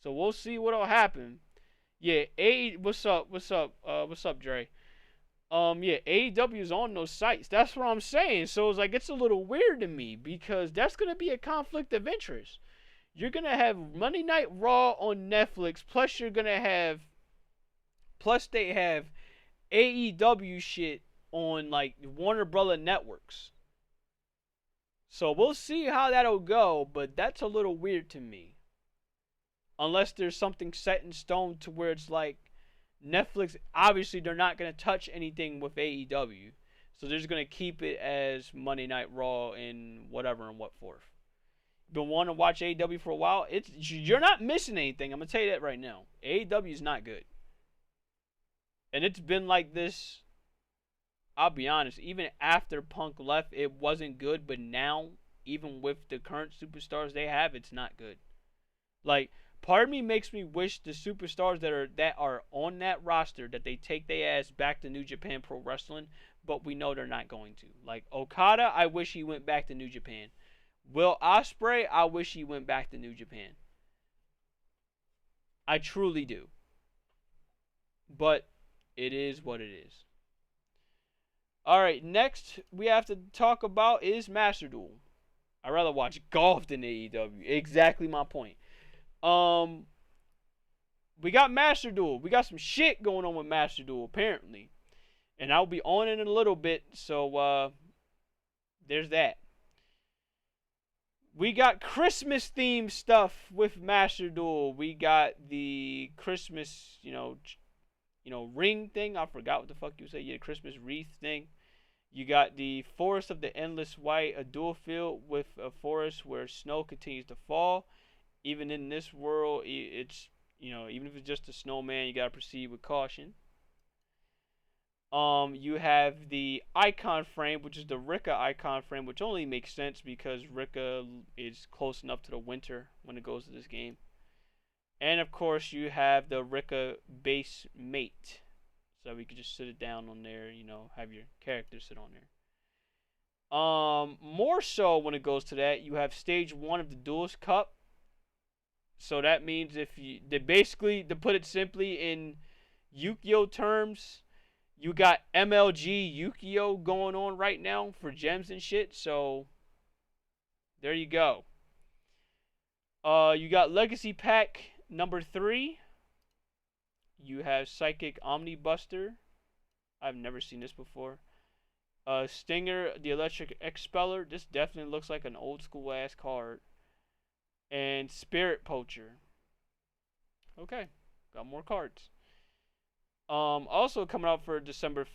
So we'll see what'll happen. Yeah, what's up, Dre? Yeah, AEW's on those sites. That's what I'm saying. So it's like it's a little weird to me because that's gonna be a conflict of interest. You're gonna have Monday Night Raw on Netflix, plus they have AEW shit on like Warner Brother networks. So we'll see how that'll go, but that's a little weird to me. Unless there's something set in stone to where it's like Netflix, obviously they're not going to touch anything with AEW. So they're just going to keep it as Monday Night Raw and whatever and what forth. Been wanting to watch AEW for a while. You're not missing anything. I'm going to tell you that right now. AEW is not good. And it's been like this, I'll be honest, even after Punk left, it wasn't good. But now, even with the current superstars they have, it's not good. Like, part of me makes me wish the superstars that are on that roster that they take their ass back to New Japan Pro Wrestling, but we know they're not going to. Like Okada, I wish he went back to New Japan. Will Ospreay, I wish he went back to New Japan. I truly do. But it is what it is. Alright, next we have to talk about is Master Duel. I'd rather watch golf than AEW. Exactly my point. We got Master Duel. We got some shit going on with Master Duel, apparently. And I'll be on it in a little bit, so there's that. We got Christmas themed stuff with Master Duel. We got the Christmas, ring thing. I forgot what the fuck you say. Yeah, Christmas wreath thing. You got the Forest of the Endless White, a dual field with a forest where snow continues to fall. Even in this world, it's, even if it's just a snowman, you gotta proceed with caution. You have the icon frame, which is the Rika icon frame, which only makes sense because Rika is close enough to the winter when it goes to this game. And of course, you have the Rika base mate, so we could just sit it down on there, have your character sit on there. More so when it goes to that, you have stage 1 of the Duelist Cup. So that means basically, to put it simply in Yu-Gi-Oh terms, you got MLG Yu-Gi-Oh going on right now for gems and shit. So there you go. You got Legacy Pack number 3. You have Psychic Omnibuster. I've never seen this before. Stinger, the Electric Expeller. This definitely looks like an old school ass card. And Spirit Poacher. Okay, got more cards. Also coming out for December.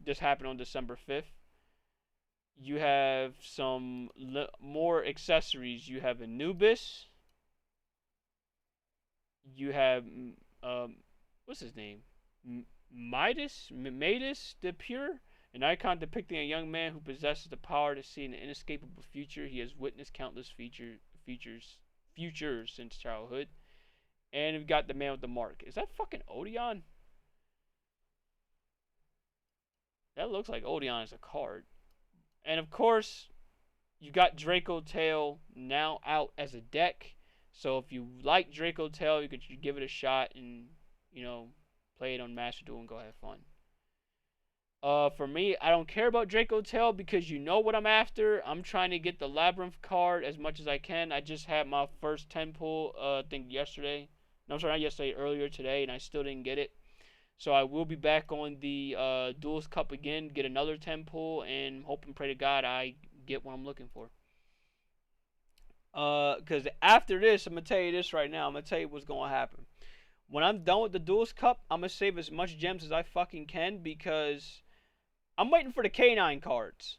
This happened on December 5th. You have some more accessories. You have Anubis. You have what's his name? Midas the Pure, an icon depicting a young man who possesses the power to see an inescapable future. He has witnessed countless futures since childhood. And we've got the man with the mark. Is that fucking Odeon? That looks like Odeon as a card. And of course, you got Draco Tail now out as a deck. So if you like Draco Tail, you could give it a shot and, play it on Master Duel and go have fun. For me, I don't care about Draco Tail because you know what I'm after. I'm trying to get the Labyrinth card as much as I can. I just had my first 10 pull, I think yesterday. No, I'm sorry, not yesterday, earlier today, and I still didn't get it. So I will be back on the Duelist Cup again, get another 10 pull, and hope and pray to God I get what I'm looking for. Because after this, I'm going to tell you this right now. I'm going to tell you what's going to happen. When I'm done with the Duelist Cup, I'm going to save as much gems as I fucking can because I'm waiting for the K9 cards.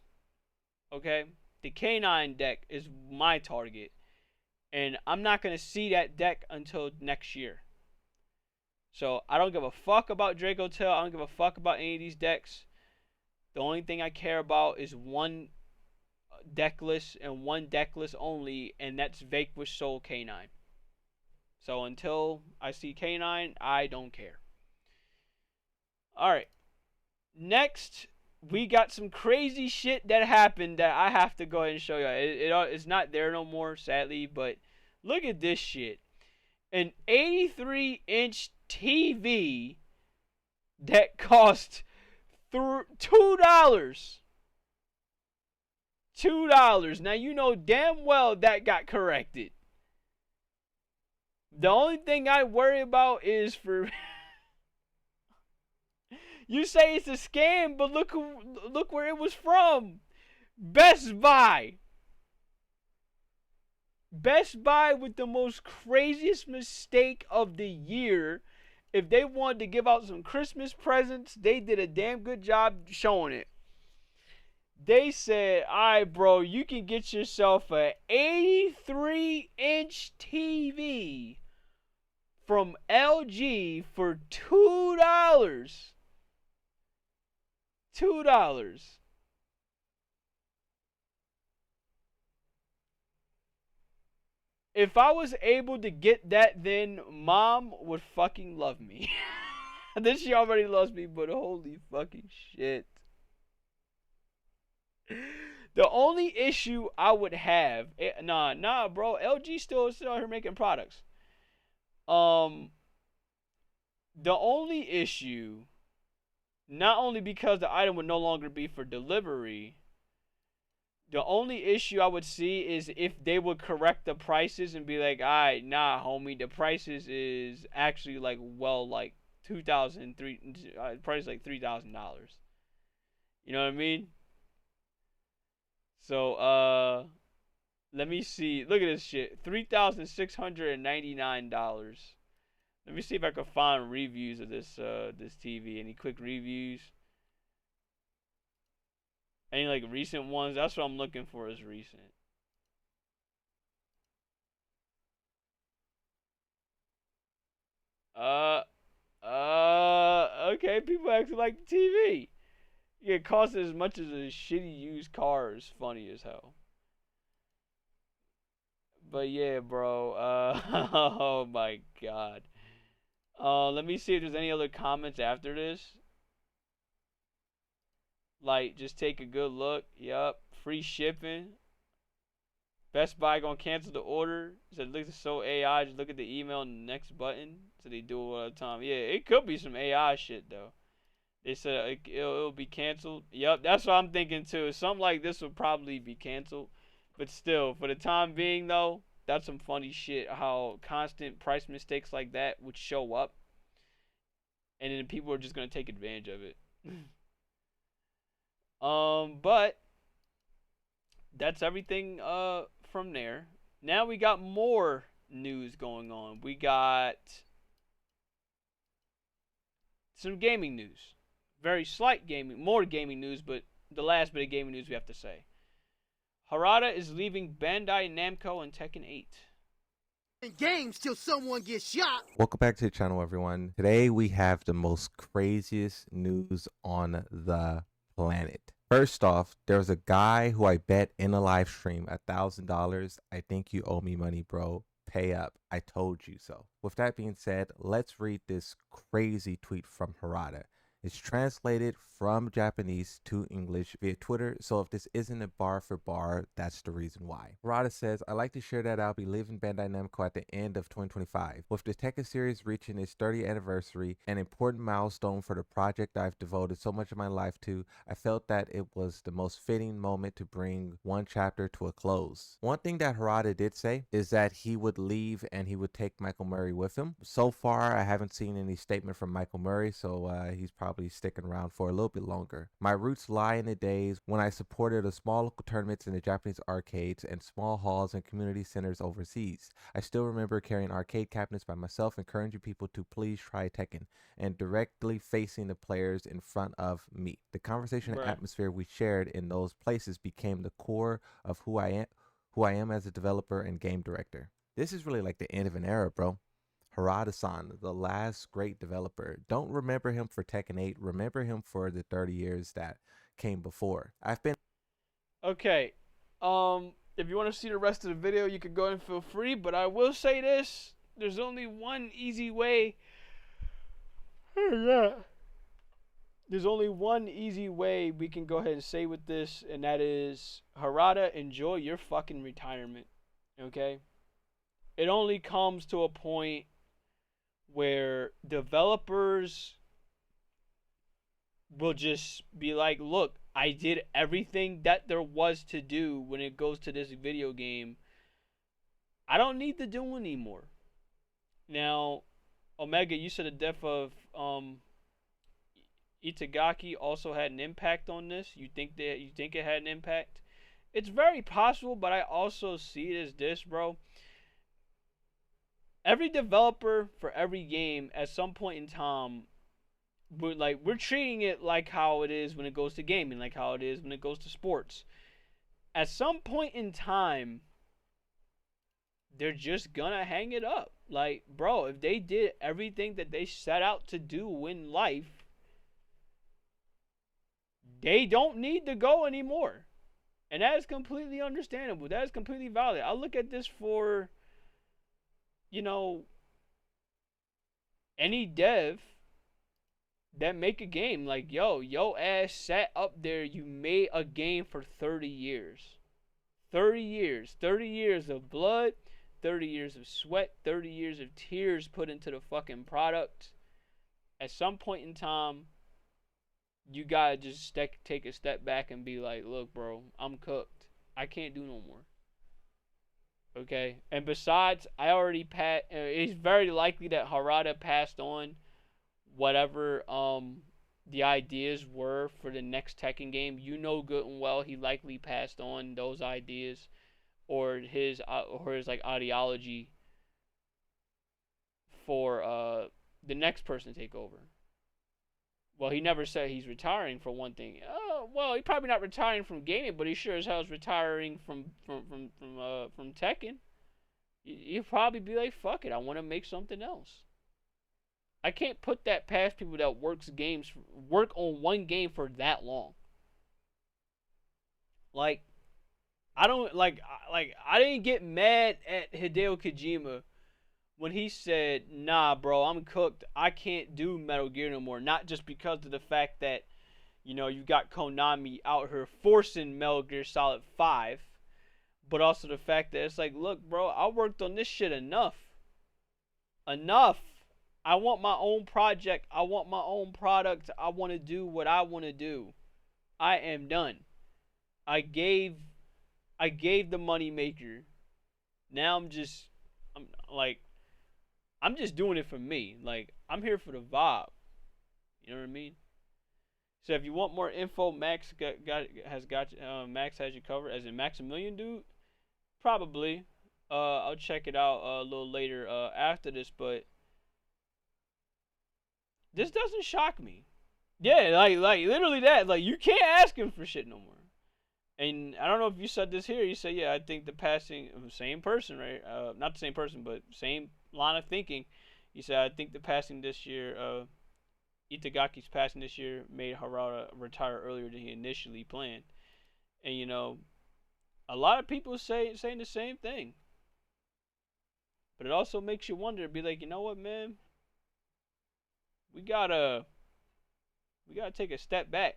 Okay? The K9 deck is my target. And I'm not going to see that deck until next year. So I don't give a fuck about Draco Tail. I don't give a fuck about any of these decks. The only thing I care about is one deck list and one deck list only, and that's Vanquish Soul K9. So until I see K9, I don't care. Alright. Next, we got some crazy shit that happened that I have to go ahead and show you. It's not there no more, sadly, but look at this shit. An 83-inch TV that cost $2. $2. Now, you know damn well that got corrected. The only thing I worry about is for... You say it's a scam, but look where it was from. Best Buy. Best Buy with the most craziest mistake of the year. If they wanted to give out some Christmas presents, they did a damn good job showing it. They said, alright, bro, you can get yourself an 83-inch TV from LG for $2. $2. If I was able to get that, then Mom would fucking love me. Then she already loves me, but holy fucking shit. The only issue I would have, nah, bro. LG still out here making products. The only issue, not only because the item would no longer be for delivery, the only issue I would see is if they would correct the prices and be like, alright, nah, homie, the prices is actually like $2,000, price like $3,000. You know what I mean? So, let me see. Look at this shit. $3,699. Let me see if I can find reviews of this TV. Any quick reviews? Any like recent ones? That's what I'm looking for is recent. Uh, okay. People actually like the TV. Yeah, it costs as much as a shitty used car is funny as hell. But yeah, bro. Oh my god. Let me see if there's any other comments after this. Like, just take a good look. Yup. Free shipping. Best Buy gonna cancel the order. Said looks so AI. Just look at the email and the next button. So they do it all the time. Yeah, it could be some AI shit though. They said it'll be canceled. Yup, that's what I'm thinking too. Something like this will probably be canceled. But still, for the time being though, that's some funny shit. How constant price mistakes like that would show up, and then people are just gonna take advantage of it. But that's everything from there. Now we got more news going on. We got some gaming news. Very slight gaming, more gaming news, but the last bit of gaming news we have to say. Harada is leaving Bandai Namco and Tekken 8. In games till someone gets shot. Welcome back to the channel, everyone. Today we have the most craziest news on the planet. First off, there's a guy who I bet in a live stream $1,000. I think you owe me money, bro. Pay up. I told you so. With that being said, let's read this crazy tweet from Harada. It's translated from Japanese to English via Twitter, so if this isn't a bar for bar, that's the reason why. Harada says, I'd like to share that I'll be leaving Bandai Namco at the end of 2025. With the Tekken series reaching its 30th anniversary, an important milestone for the project I've devoted so much of my life to, I felt that it was the most fitting moment to bring one chapter to a close. One thing that Harada did say is that he would leave and he would take Michael Murray with him. So far, I haven't seen any statement from Michael Murray, so he's probably sticking around for a little bit longer. My roots lie in the days when I supported a small local tournaments in the Japanese arcades and small halls and community centers overseas. I still remember carrying arcade cabinets by myself, encouraging people to please try Tekken, and directly facing the players in front of me. The conversation and atmosphere we shared in those places became the core of who I am as a developer and game director. This is really like the end of an era, bro. Harada-san, the last great developer. Don't remember him for Tekken 8. Remember him for the 30 years that came before. Okay. If you want to see the rest of the video, you can go ahead and feel free. But I will say this. There's only one easy way. There's only one easy way we can go ahead and say with this. And that is, Harada, enjoy your fucking retirement. Okay? It only comes to a point where developers will just be like, look, I did everything that there was to do when it goes to this video game. I don't need to do anymore. Now, Omega, you said the death of Itagaki also had an impact on this. You think it had an impact? It's very possible, but I also see it as this, bro. Every developer for every game at some point in time, we're treating it like how it is when it goes to gaming, like how it is when it goes to sports. At some point in time, they're just gonna hang it up. Like, bro, if they did everything that they set out to do in life, they don't need to go anymore. And that is completely understandable. That is completely valid. I look at this for, you know, any dev that make a game. Like, yo ass sat up there, you made a game for 30 years. 30 years. 30 years of blood, 30 years of sweat, 30 years of tears put into the fucking product. At some point in time, you gotta just take a step back and be like, look, bro, I'm cooked. I can't do no more. Okay, and besides, I already it's very likely that Harada passed on whatever the ideas were for the next Tekken game, you know good and well he likely passed on those ideas or his like ideology for the next person to take over. Well, he never said he's retiring for one thing. Oh, well, he's probably not retiring from gaming, but he sure as hell is retiring from Tekken. He'll probably be like, fuck it, I want to make something else. I can't put that past people that work on one game for that long. Like, I didn't get mad at Hideo Kojima when he said, nah, bro, I'm cooked. I can't do Metal Gear no more. Not just because of the fact that, you know, you got Konami out here forcing Metal Gear Solid 5, but also the fact that it's like, look, bro, I worked on this shit enough. Enough. I want my own project. I want my own product. I want to do what I want to do. I am done. I gave the money maker. Now I'm just doing it for me. Like, I'm here for the vibe. You know what I mean? So if you want more info, Max has you covered. As in Maximilian, dude. Probably. I'll check it out a little later after this, but this doesn't shock me. Yeah, like literally that. Like, you can't ask him for shit no more. And I don't know if you said this here. You said, yeah, I think the passing of the same person, right? Not the same person, but same line of thinking. You said, I think the passing this year, Itagaki's passing this year made Harada retire earlier than he initially planned. And, you know, a lot of people saying the same thing. But it also makes you wonder, be like, you know what, man? We gotta take a step back.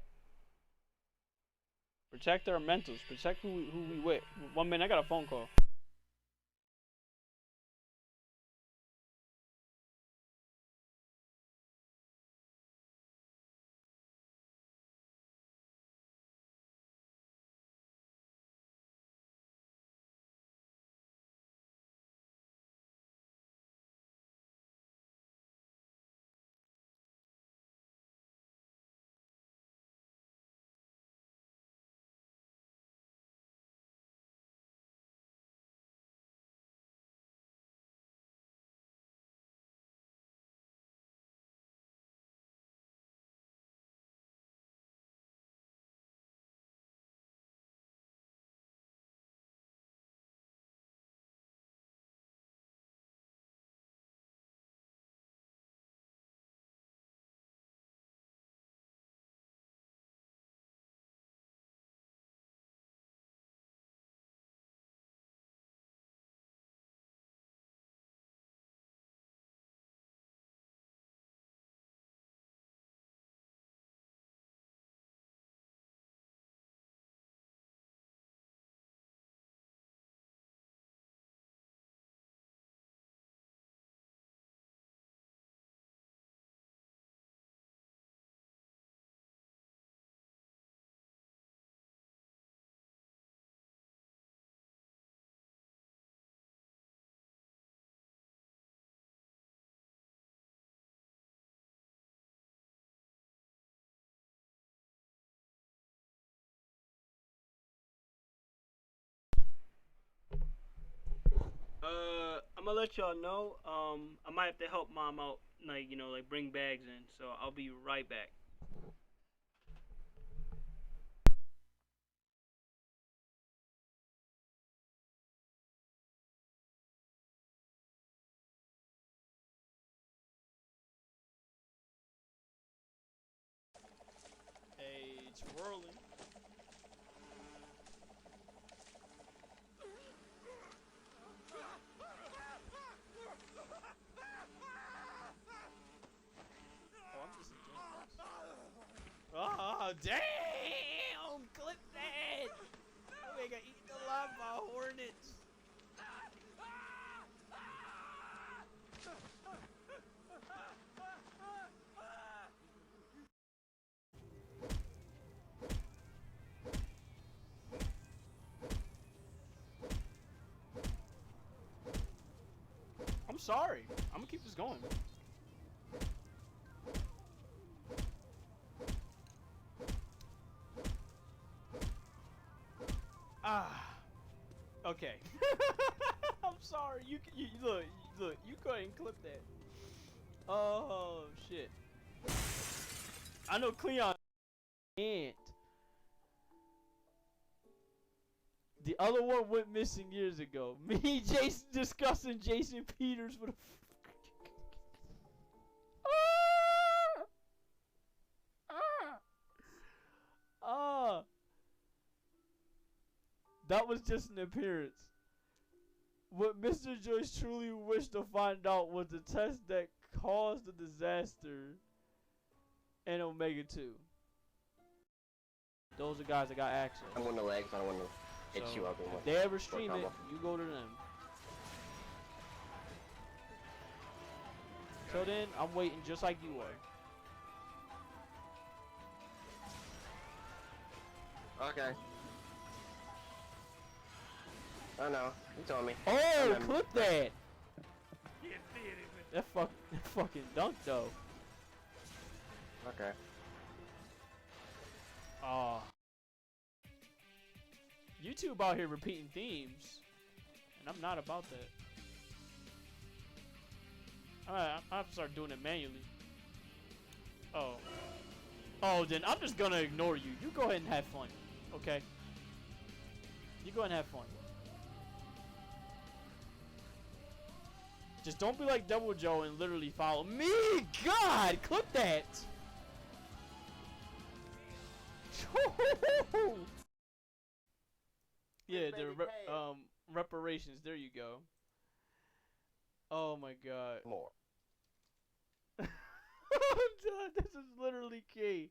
Protect our mentals. Protect who we with. 1 minute, I got a phone call. I'm gonna let y'all know. I might have to help mom out, like, you know, like bring bags in. So I'll be right back. Hey, it's rolling. Oh, damn! Clip that! We got eaten alive by hornets. I'm sorry. I'm gonna keep this going. Okay. I'm sorry. You look. You go ahead and clip that. Oh shit. I know Cleon can't. The other one went missing years ago. Me, Jason, discussing Jason Peters with a. That was just an appearance. What Mr. Joyce truly wished to find out was the test that caused the disaster in Omega 2. Those are guys that got access. I want the legs, I don't want to hit you up in one. If they ever stream it, you go to them. So then, I'm waiting just like you are. Okay. I know. You told me. Oh, clip that! That fucking dunk though. Okay. YouTube out here repeating themes, and I'm not about that. I have to start doing it manually. Oh, then I'm just gonna ignore you. You go ahead and have fun, okay? You go ahead and have fun. Just don't be like Double Joe and literally follow me. God, clip that. Yeah, the reparations. There you go. Oh my God. More. God, this is literally key.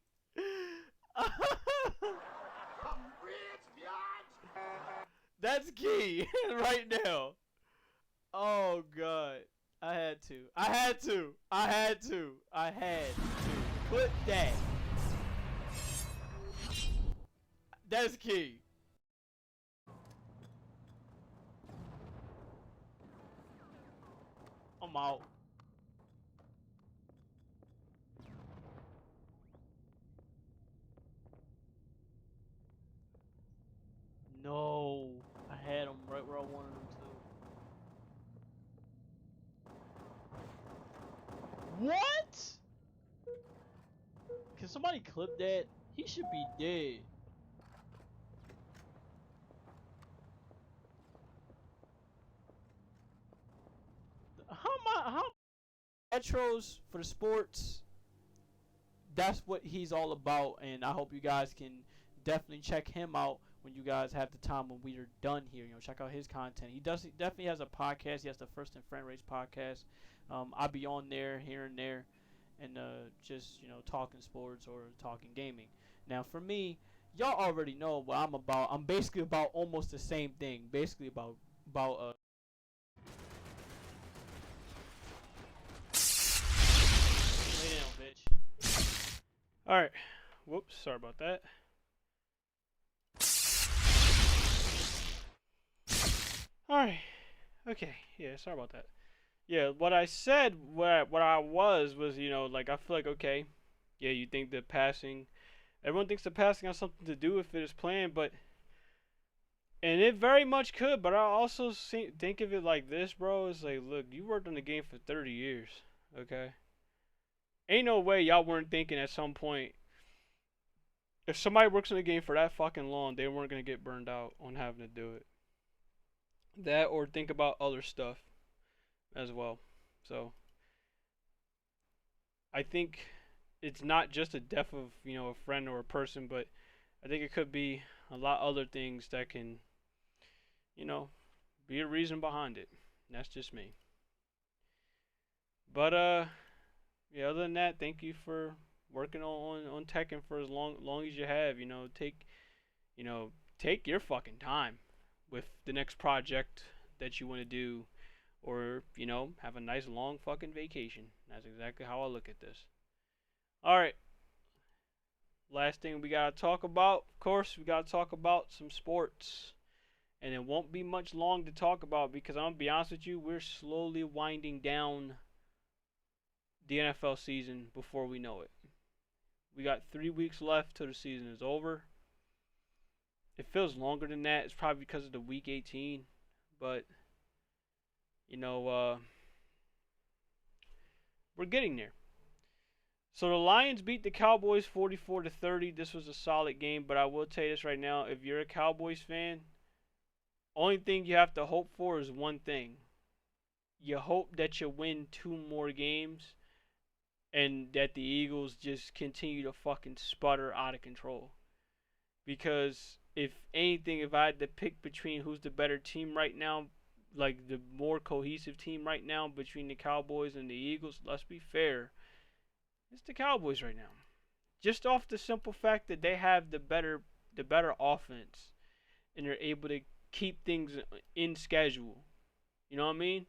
That's key right now. Oh God, I had to. Put that. That's key. I'm out. No, I had him right where I wanted him to. What? Can somebody clip that? He should be dead. How Metros for the sports? That's what he's all about, and I hope you guys can definitely check him out when you guys have the time when we are done here. You know, check out his content. He definitely has a podcast. He has the First and Friend Race podcast. I'll be on there here and there, and just talking sports or talking gaming. Now for me, y'all already know what I'm about. I'm basically about almost the same thing. Basically about lay down, bitch. All right. Whoops. Sorry about that. Alright. Okay. Yeah, sorry about that. Yeah, what I said, what I was, like, I feel like, okay, yeah, you think the passing, everyone thinks the passing has something to do with it as planned, but, and it very much could, but I also think of it like this, bro. It's like, look, you worked on the game for 30 years, okay? Ain't no way y'all weren't thinking at some point, if somebody works in the game for that fucking long, they weren't going to get burned out on having to do it. That, or think about other stuff as well. So I think it's not just a death of a friend or a person, but I think it could be a lot of other things that can be a reason behind it. And that's just me. But yeah, other than that, thank you for working on Tekken for as long as you have. Take your fucking time with the next project that you want to do, or have a nice long fucking vacation. That's exactly how I look at this. Alright, last thing we gotta talk about, of course, we gotta talk about some sports, and it won't be much long to talk about, because I'm gonna be honest with you, we're slowly winding down the NFL season before we know it. We got 3 weeks left till the season is over. It feels longer than that. It's probably because of the week 18, but you know, we're getting there. So the Lions beat the Cowboys 44-30. This was a solid game, but I will tell you this right now: if you're a Cowboys fan, only thing you have to hope for is one thing. You hope that you win 2 more games and that the Eagles just continue to fucking sputter out of control. Because if anything, if I had to pick between who's the better team right now, like the more cohesive team right now between the Cowboys and the Eagles, let's be fair, it's the Cowboys right now. Just off the simple fact that they have the better offense and they're able to keep things in schedule. You know what I mean?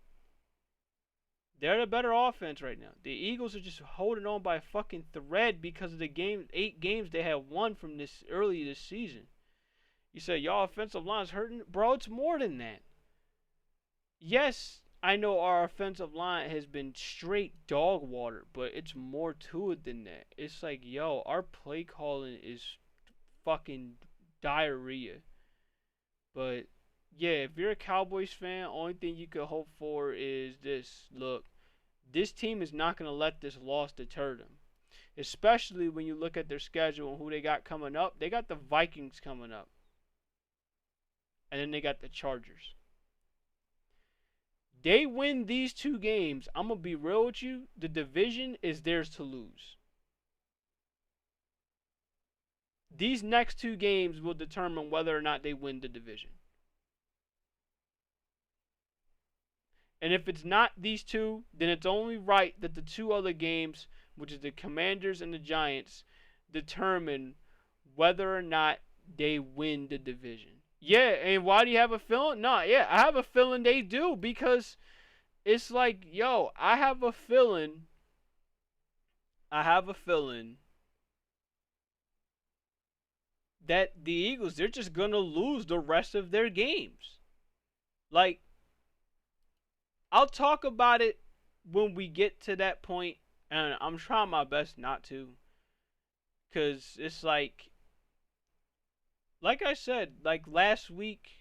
They're the better offense right now. The Eagles are just holding on by a fucking thread because of the 8 games they have won from this early this season. You say y'all offensive line's hurting? Bro, it's more than that. Yes, I know our offensive line has been straight dog water, but it's more to it than that. It's like, yo, our play calling is fucking diarrhea. But yeah, if you're a Cowboys fan, only thing you could hope for is this. Look, this team is not going to let this loss deter them. Especially when you look at their schedule and who they got coming up. They got the Vikings coming up. And then they got the Chargers. They win these 2 games, I'm going to be real with you, the division is theirs to lose. These next 2 games will determine whether or not they win the division. And if it's not these 2, then it's only right that the 2 other games, which is the Commanders and the Giants, determine whether or not they win the division. Yeah, and why do you have a feeling? No, yeah, I have a feeling they do because it's like, yo, I have a feeling that the Eagles, they're just going to lose the rest of their games. Like, I'll talk about it when we get to that point, and I'm trying my best not to. Because it's like I said, like last week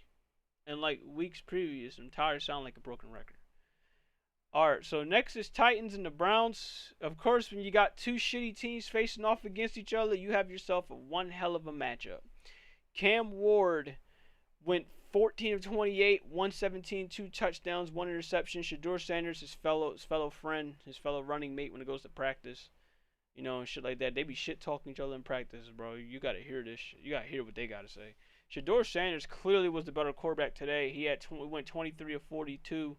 and like weeks previous, I'm tired of sounding like a broken record. Alright, so next is Titans and the Browns. Of course, when you got 2 shitty teams facing off against each other, you have yourself one hell of a matchup. Cam Ward went 14 of 28, 117, 2 touchdowns, 1 interception. Shedeur Sanders, his fellow friend, his fellow running mate when it goes to practice. You know, and shit like that. They be shit talking each other in practice, bro. You gotta hear this shit. You gotta hear what they gotta say. Shedeur Sanders clearly was the better quarterback today. He went 23 of 42,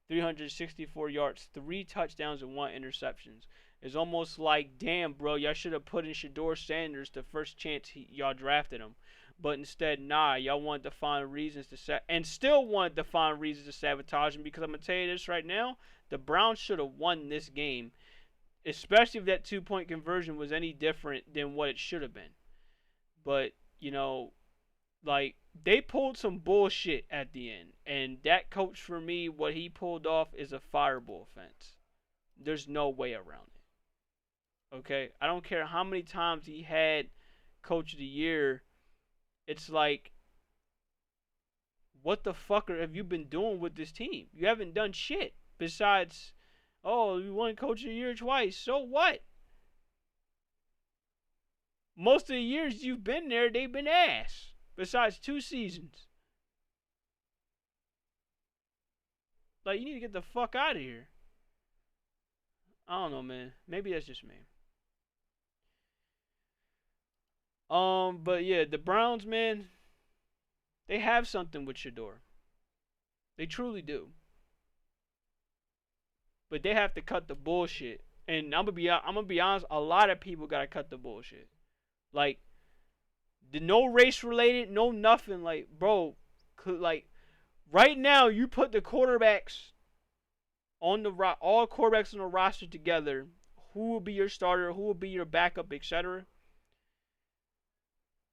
364 yards, 3 touchdowns, and 1 interceptions. It's almost like, damn, bro, y'all should have put in Shedeur Sanders the first chance y'all drafted him. But instead, nah, y'all wanted to find reasons to still wanted to find reasons to sabotage him, because I'm gonna tell you this right now, the Browns should have won this game. Especially if that 2-point conversion was any different than what it should have been. But, you know, like, they pulled some bullshit at the end. And that coach, for me, what he pulled off is a fireable offense. There's no way around it. Okay? I don't care how many times he had Coach of the Year. It's like, what the fuck have you been doing with this team? You haven't done shit besides... Oh, you won Coach of the Year twice. So what? Most of the years you've been there, they've been ass. Besides 2 seasons. Like, you need to get the fuck out of here. I don't know, man. Maybe that's just me. But yeah, the Browns, man, they have something with Shedeur. They truly do. But they have to cut the bullshit. And I'm gonna be honest, a lot of people gotta cut the bullshit. Like, no race related, no nothing. Like, bro, like, right now you put the quarterbacks on all quarterbacks on the roster together. Who will be your starter? Who will be your backup, etc.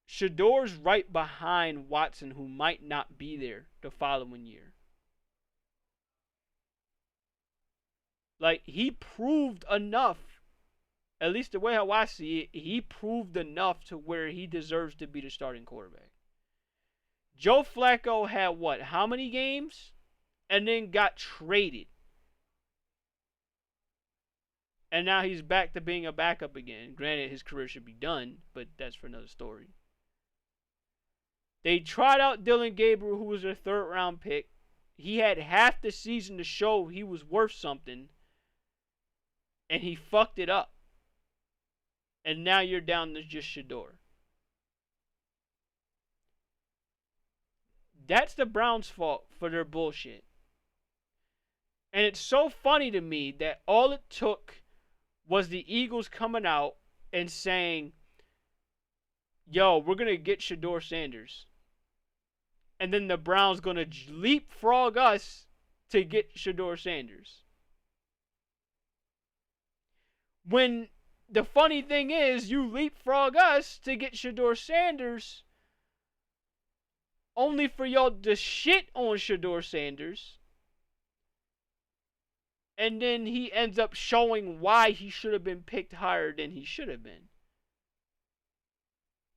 Shedeur's right behind Watson, who might not be there the following year. Like, he proved enough, at least the way how I see it, he proved enough to where he deserves to be the starting quarterback. Joe Flacco had what? How many games? And then got traded. And now he's back to being a backup again. Granted, his career should be done, but that's for another story. They tried out Dylan Gabriel, who was their third-round pick. He had half the season to show he was worth something, and he fucked it up. And now you're down to just Shedeur. That's the Browns' fault for their bullshit. And it's so funny to me that all it took was the Eagles coming out and saying, yo, we're going to get Shedeur Sanders. And then the Browns going to leapfrog us to get Shedeur Sanders. When the funny thing is, you leapfrog us to get Shedeur Sanders only for y'all to shit on Shedeur Sanders. And then he ends up showing why he should have been picked higher than he should have been.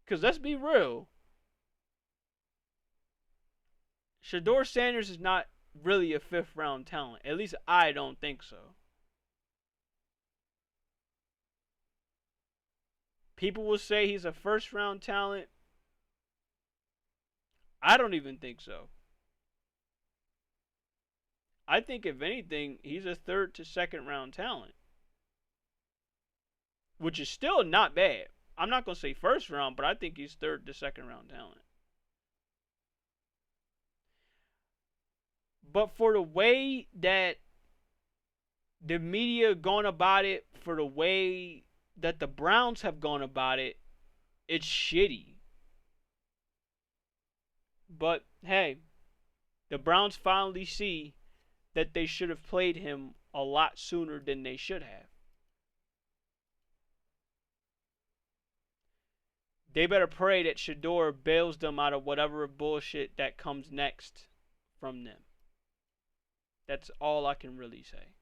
Because let's be real. Shedeur Sanders is not really a fifth-round talent. At least I don't think so. People will say he's a first-round talent. I don't even think so. I think, if anything, he's a third to second-round talent. Which is still not bad. I'm not going to say first round, but I think he's third to second-round talent. But for the way that the media gone about it, for the way that the Browns have gone about it, it's shitty. But, hey, the Browns finally see that they should have played him a lot sooner than they should have. They better pray that Shedeur bails them out of whatever bullshit that comes next from them. That's all I can really say.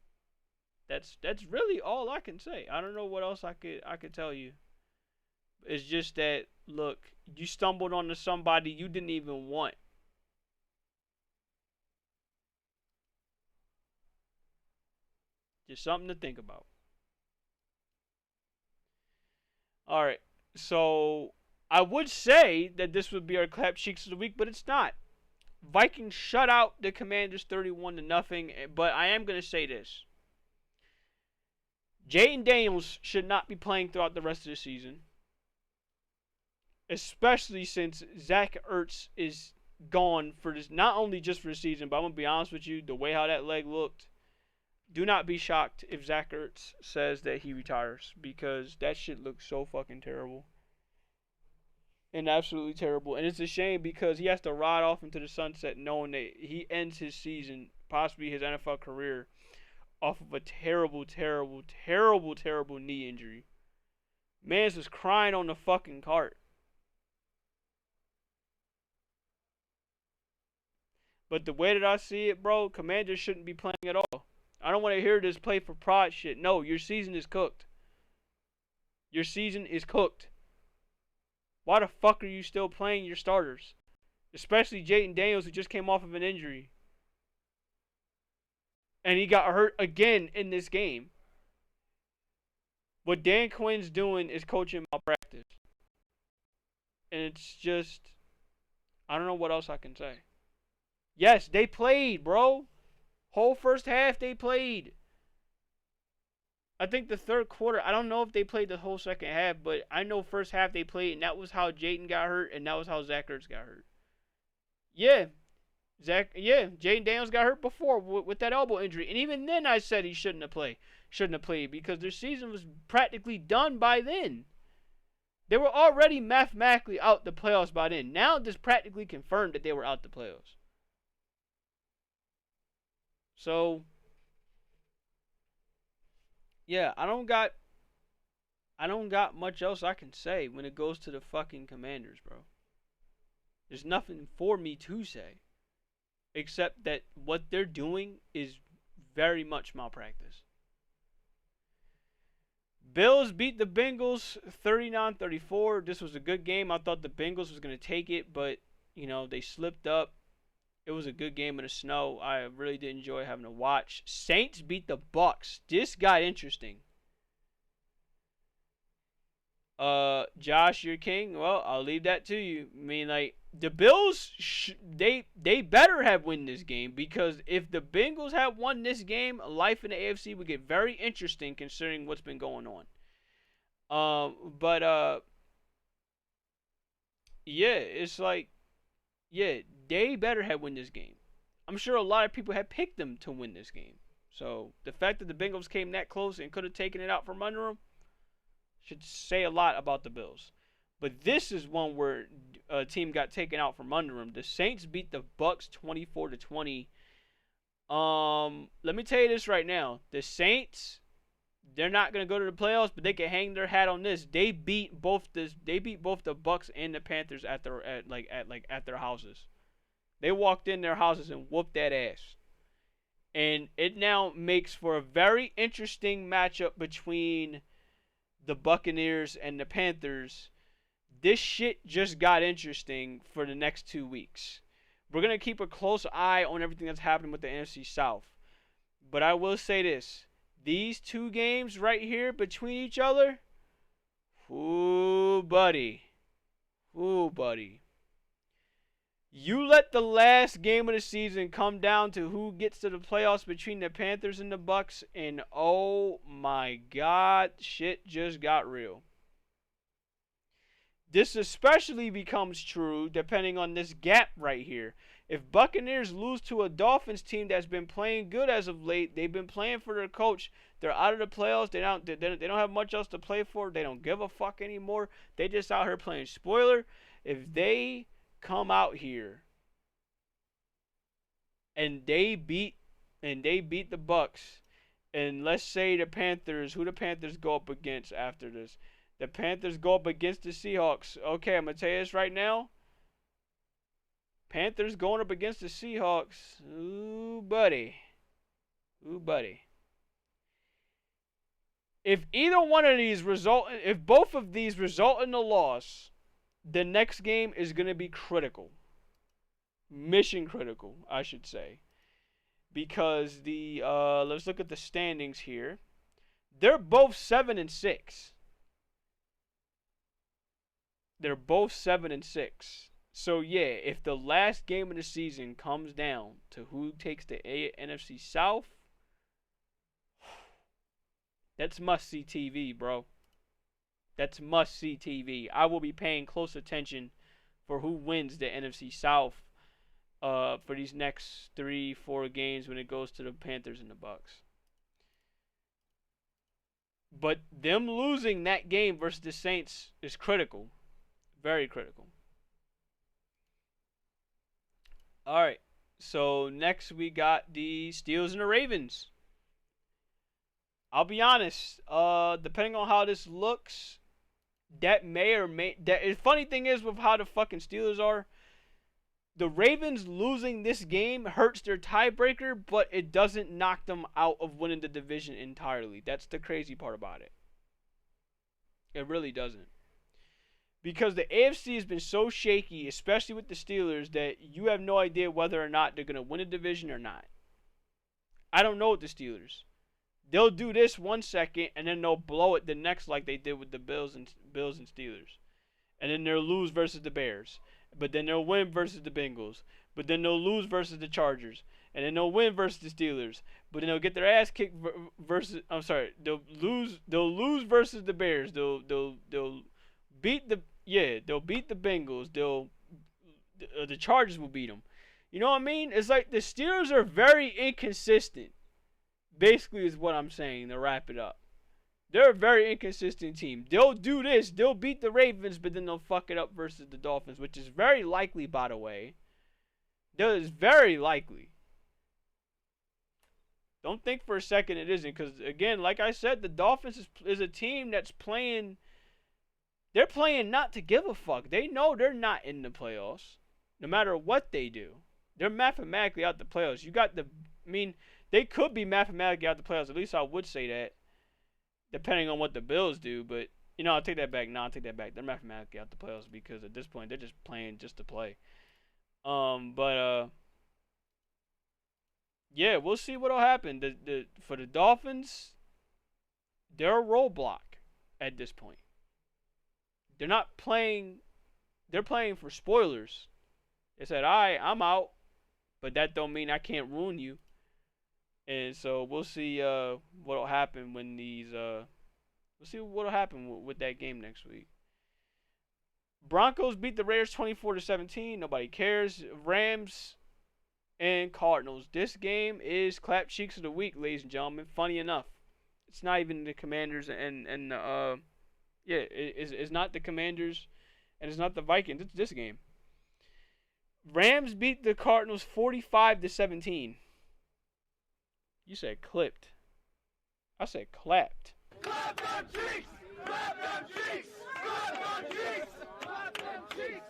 That's really all I can say. I don't know what else I could tell you. It's just that, look, you stumbled onto somebody you didn't even want. Just something to think about. Alright, so I would say that this would be our clap cheeks of the week, but it's not. Vikings shut out the Commanders 31-0, but I am going to say this. Jayden Daniels should not be playing throughout the rest of the season. Especially since Zach Ertz is gone for this, not only just for the season, but I'm going to be honest with you, the way how that leg looked, do not be shocked if Zach Ertz says that he retires, because that shit looks so fucking terrible. And absolutely terrible. And it's a shame because he has to ride off into the sunset knowing that he ends his season, possibly his NFL career, off of a terrible, terrible, terrible, terrible knee injury. Man's was crying on the fucking cart. But the way that I see it, bro, Commanders shouldn't be playing at all. I don't want to hear this play for pride shit. No, your season is cooked. Your season is cooked. Why the fuck are you still playing your starters? Especially Jayden Daniels, who just came off of an injury. And he got hurt again in this game. What Dan Quinn's doing is coaching malpractice. And it's just, I don't know what else I can say. Yes, they played, bro. Whole first half they played. I think the third quarter, I don't know if they played the whole second half, but I know first half they played, and that was how Jayden got hurt, and that was how Zach Ertz got hurt. Yeah. Jayden Daniels got hurt before with that elbow injury. And even then I said he shouldn't have played because their season was practically done by then. They were already mathematically out the playoffs by then. Now this practically confirmed that they were out the playoffs. So, yeah, I don't got much else I can say when it goes to the fucking Commanders, bro. There's nothing for me to say. Except that what they're doing is very much malpractice. Bills beat the Bengals 39-34. This was a good game. I thought the Bengals was going to take it, but, You know, they slipped up. It was a good game in the snow. I really did enjoy having to watch. Saints beat the Bucks. This got interesting. Josh, you're king. Well, I'll leave that to you. I mean, like, the Bills, they better have won this game, because if the Bengals had won this game, life in the AFC would get very interesting considering what's been going on. Yeah, it's like, yeah, they better have won this game. I'm sure a lot of people had picked them to win this game. So the fact that the Bengals came that close and could have taken it out from under them should say a lot about the Bills. But this is one where a team got taken out from under them. The Saints beat the Bucks 24-20. Let me tell you this right now. The Saints, they're not gonna go to the playoffs, but they can hang their hat on this. They beat both the Bucks and the Panthers at their houses. They walked in their houses and whooped that ass. And it now makes for a very interesting matchup between the Buccaneers and the Panthers. This shit just got interesting for the next 2 weeks. We're going to keep a close eye on everything that's happening with the NFC South. But I will say this. These two games right here between each other, ooh, buddy. Ooh, buddy. You let the last game of the season come down to who gets to the playoffs between the Panthers and the Bucks, and oh my God, shit just got real. This especially becomes true depending on this gap right here. If Buccaneers lose to a Dolphins team that's been playing good as of late, they've been playing for their coach, they're out of the playoffs, they don't have much else to play for, they don't give a fuck anymore, they just out here playing spoiler. If they come out here and they beat the Bucks, and let's say the Panthers, who the Panthers go up against after this? The Panthers go up against the Seahawks. Okay, I'm going to tell you this right now. Panthers going up against the Seahawks. Ooh, buddy. Ooh, buddy. If both of these result in a loss, the next game is going to be critical. Mission critical, I should say. Because let's look at the standings here. They're both 7-6. They're both 7-6. So yeah, if the last game of the season comes down to who takes the NFC South, that's must-see TV, bro. That's must-see TV. I will be paying close attention for who wins the NFC South for these next 3-4 games when it goes to the Panthers and the Bucks. But them losing that game versus the Saints is critical. Very critical. Alright, so next we got the Steelers and the Ravens. I'll be honest, depending on how this looks, that may or may... The funny thing is with how the fucking Steelers are, the Ravens losing this game hurts their tiebreaker, but it doesn't knock them out of winning the division entirely. That's the crazy part about it. It really doesn't. Because the AFC has been so shaky, especially with the Steelers, that you have no idea whether or not they're going to win a division or not. I don't know with the Steelers. They'll do this 1 second, and then they'll blow it the next like they did with the Bills and Steelers. And then they'll lose versus the Bears. But then they'll win versus the Bengals. But then they'll lose versus the Chargers. And then they'll win versus the Steelers. But then they'll get their ass kicked versus... I'm sorry. They'll lose versus the Bears. They'll beat the... Yeah, they'll beat the Bengals. The Chargers will beat them. You know what I mean? It's like the Steelers are very inconsistent. Basically is what I'm saying to wrap it up. They're a very inconsistent team. They'll do this. They'll beat the Ravens, but then they'll fuck it up versus the Dolphins, which is very likely, by the way. That is very likely. Don't think for a second it isn't, because, again, like I said, the Dolphins is a team that's playing... They're playing not to give a fuck. They know they're not in the playoffs, no matter what they do. They're mathematically out the playoffs. They could be mathematically out the playoffs. At least I would say that, depending on what the Bills do. But, I'll take that back. No, I'll take that back. They're mathematically out the playoffs because at this point, they're just playing just to play. But yeah, we'll see what'll happen. For the Dolphins, they're a roadblock at this point. They're not playing. They're playing for spoilers. They said, "All right, I'm out," but that don't mean I can't ruin you. And so we'll see what'll happen when these. We'll see what'll happen with that game next week. Broncos beat the Raiders 24-17. Nobody cares. Rams and Cardinals. This game is clap cheeks of the week, ladies and gentlemen. Funny enough, it's not even the Commanders and it's not the Commanders and it's not the Vikings. It's this game. Rams beat the Cardinals 45-17. You said clipped. I said clapped. Clap them cheeks! Clap them cheeks! Clap them cheeks! Clap them cheeks!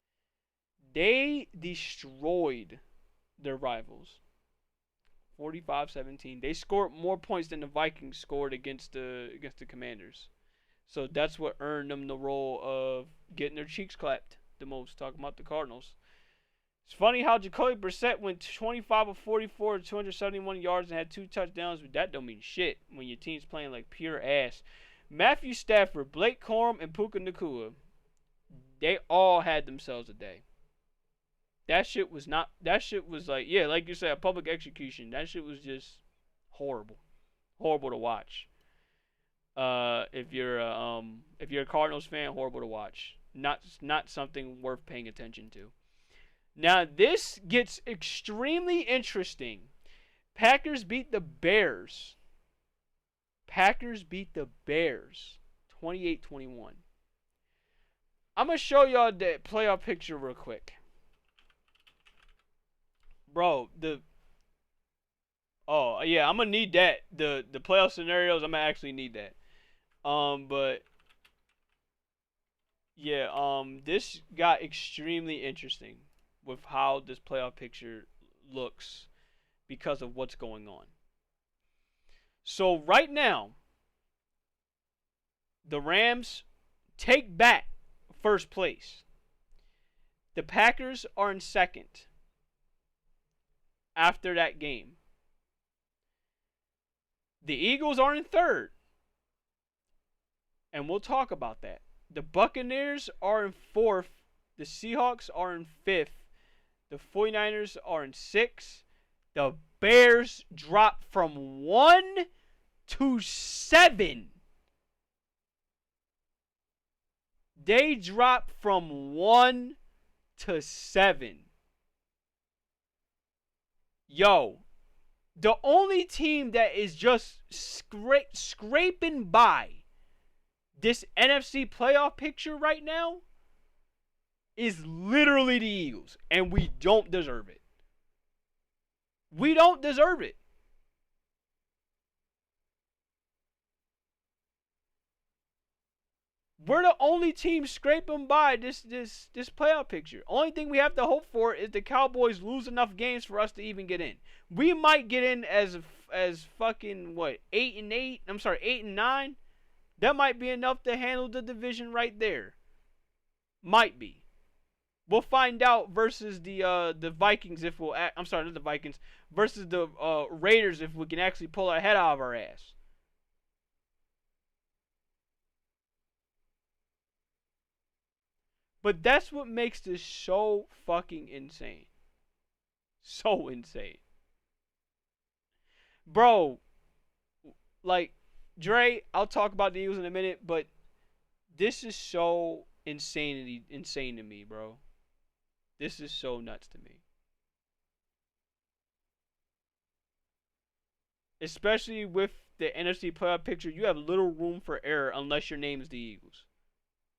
They destroyed their rivals. 45-17. They scored more points than the Vikings scored against the Commanders. So that's what earned them the role of getting their cheeks clapped the most. Talking about the Cardinals. It's funny how Jacoby Brissett went 25 of 44, 271 yards, and had 2 touchdowns, but that don't mean shit when your team's playing like pure ass. Matthew Stafford, Blake Corum, and Puka Nacua, they all had themselves a day. That shit was like, yeah, like you said, a public execution. That shit was just horrible. Horrible to watch. If you're a Cardinals fan, horrible to watch. Not something worth paying attention to. Now, this gets extremely interesting. Packers beat the Bears. 28-21. I'm going to show y'all the playoff picture real quick. Bro, I'm going to need that. The playoff scenarios, I'm going to actually need that. But yeah, this got extremely interesting with how this playoff picture looks because of what's going on. So right now, the Rams take back first place. The Packers are in second after that game. The Eagles are in third. And we'll talk about that. The Buccaneers are in fourth. The Seahawks are in fifth. The 49ers are in sixth. The Bears drop from 1 to 7. They drop from 1 to 7. Yo, the only team that is just scraping by this NFC playoff picture right now is literally the Eagles, and we don't deserve it. We don't deserve it. We're the only team scraping by this playoff picture. Only thing we have to hope for is the Cowboys lose enough games for us to even get in. We might get in as fucking 8-8. I'm sorry, 8-9. That might be enough to handle the division right there. Might be. We'll find out versus the Vikings if we'll. I'm sorry, not the Vikings. Versus the Raiders if we can actually pull our head out of our ass. But that's what makes this so fucking insane. So insane. Bro, like, Dre, I'll talk about the Eagles in a minute, but this is so insane to me, bro. This is so nuts to me. Especially with the NFC playoff picture, you have little room for error unless your name is the Eagles.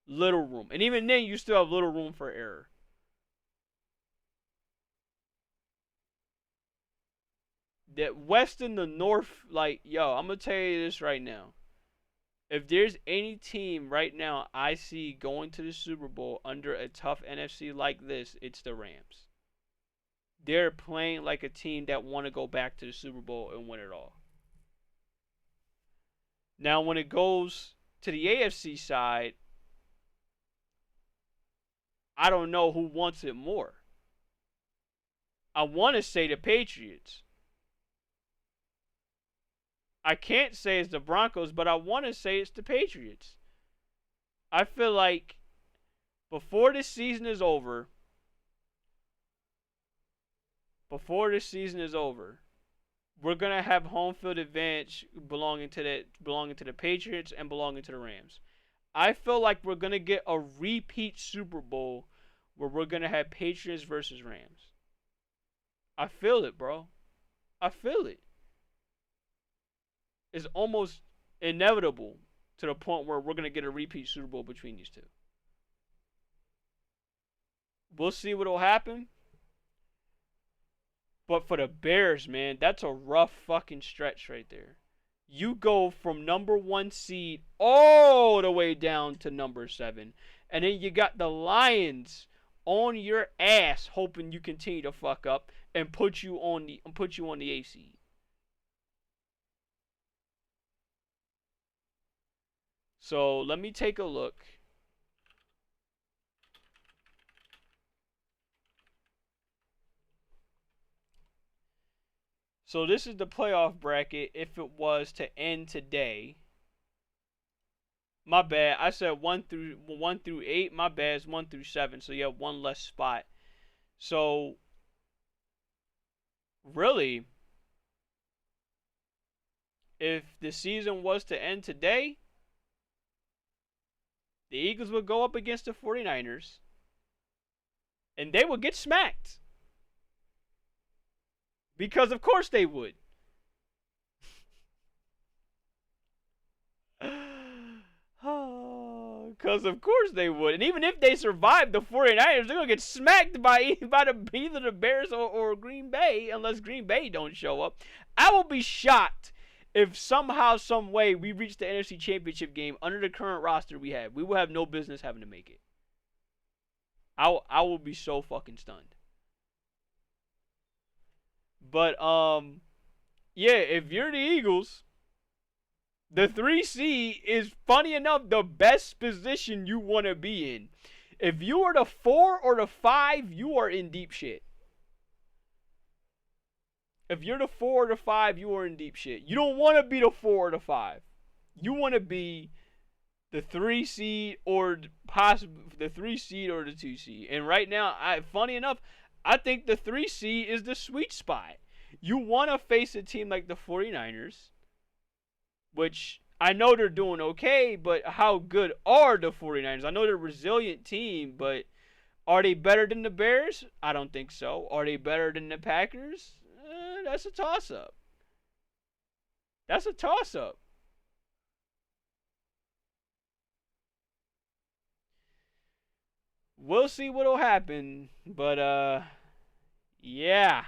Little room. And even then, you still have little room for error. That West and the North, like, yo, I'm going to tell you this right now. If there's any team right now I see going to the Super Bowl under a tough NFC like this, it's the Rams. They're playing like a team that want to go back to the Super Bowl and win it all. Now, when it goes to the AFC side, I don't know who wants it more. I want to say the Patriots. I can't say it's the Broncos, but I want to say it's the Patriots. I feel like before this season is over, we're gonna have home field advantage belonging to the Patriots and belonging to the Rams. I feel like we're gonna get a repeat Super Bowl where we're gonna have Patriots versus Rams. I feel it, bro. I feel it. It's almost inevitable to the point where we're gonna get a repeat Super Bowl between these two. We'll see what'll happen. But for the Bears, man, that's a rough fucking stretch right there. You go from number 1 seed all the way down to number 7. And then you got the Lions on your ass hoping you continue to fuck up and put you on the A seed. So let me take a look. So this is the playoff bracket if it was to end today. My bad. I said 1 through 8. My bad. It's 1 through 7. So you have one less spot. So really, if the season was to end today, the Eagles would go up against the 49ers and they would get smacked. Because of course they would. Because of course they would. And even if they survive the 49ers, they're going to get smacked by either the Bears or Green Bay, unless Green Bay don't show up. I will be shocked if somehow, some way, we reach the NFC Championship game under the current roster we have. We will have no business having to make it. I will be so fucking stunned. But, yeah, if you're the Eagles, the 3 seed is, funny enough, the best position you want to be in. If you are the 4 or the 5, you are in deep shit. If you're the 4 or the 5, you are in deep shit. You don't want to be the 4 or the 5. You want to be the 3 seed or possibly the 3 seed or the 2 seed. And right now, funny enough, I think the 3 seed is the sweet spot. You want to face a team like the 49ers, which I know they're doing okay, but how good are the 49ers? I know they're a resilient team, but are they better than the Bears? I don't think so. Are they better than the Packers? That's a toss-up. That's a toss-up. We'll see what'll happen, but yeah,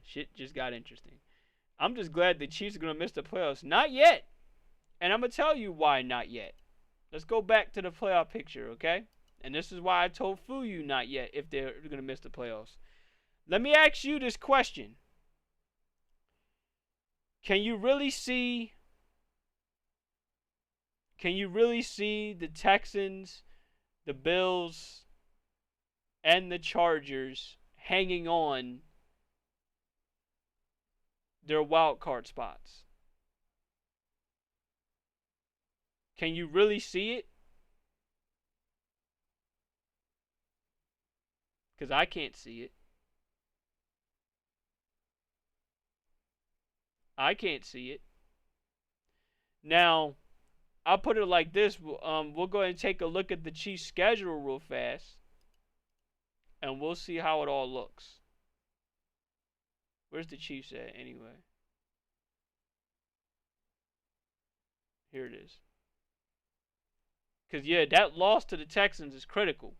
shit just got interesting. I'm just glad the Chiefs are gonna miss the playoffs. Not yet, and I'm gonna tell you why not yet. Let's go back to the playoff picture, okay? And this is why I told Fuyu not yet if they're gonna miss the playoffs. Let me ask you this question: Can you really see the Texans, the Bills, and the Chargers hanging on their wild card spots? Can you really see it? Because I can't see it. I can't see it. Now, I'll put it like this. We'll go ahead and take a look at the Chiefs' schedule real fast. And we'll see how it all looks. Where's the Chiefs at anyway? Here it is. Because, yeah, that loss to the Texans is critical.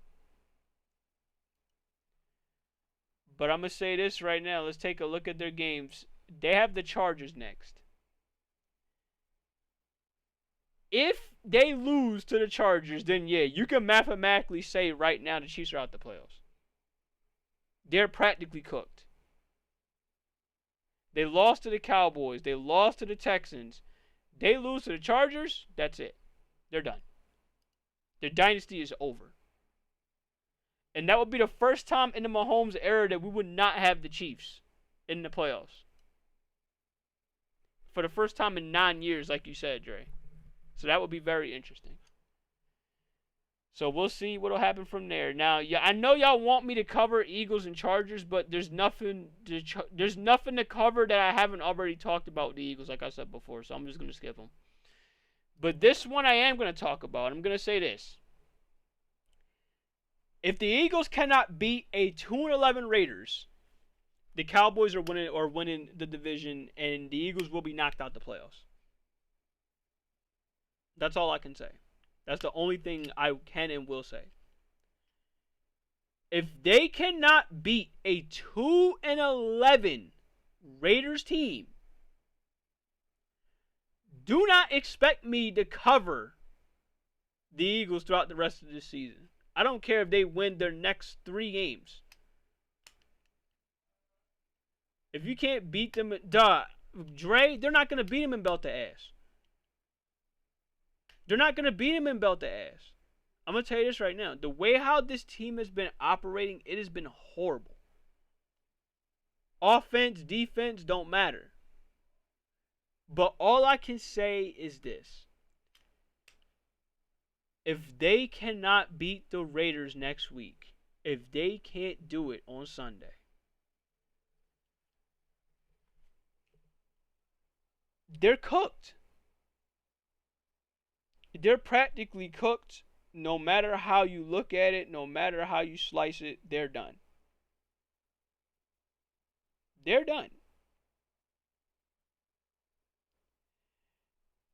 But I'm going to say this right now. Let's take a look at their games. They have the Chargers next. If they lose to the Chargers, then yeah, you can mathematically say right now the Chiefs are out the playoffs. They're practically cooked. They lost to the Cowboys. They lost to the Texans. They lose to the Chargers, that's it. They're done. Their dynasty is over. And that would be the first time in the Mahomes era that we would not have the Chiefs in the playoffs. For the first time in 9 years, like you said, Dre. So that would be very interesting. So we'll see what will happen from there. Now, yeah, I know y'all want me to cover Eagles and Chargers, but there's nothing to cover that I haven't already talked about with the Eagles, like I said before. So I'm just going to skip them. But this one I am going to talk about. I'm going to say this. If the Eagles cannot beat a 2-11 Raiders, the Cowboys are winning the division, and the Eagles will be knocked out the playoffs. That's all I can say. That's the only thing I can and will say. If they cannot beat a 2-11 Raiders team, do not expect me to cover the Eagles throughout the rest of this season. I don't care if they win their next 3 games. If you can't beat them, Dre, they're not going to beat them in belt to ass. They're not going to beat him in belt to ass. I'm going to tell you this right now. The way how this team has been operating, it has been horrible. Offense, defense, don't matter. But all I can say is this. If they cannot beat the Raiders next week, if they can't do it on Sunday, they're cooked. They're practically cooked. No matter how you look at it, no matter how you slice it, they're done. They're done.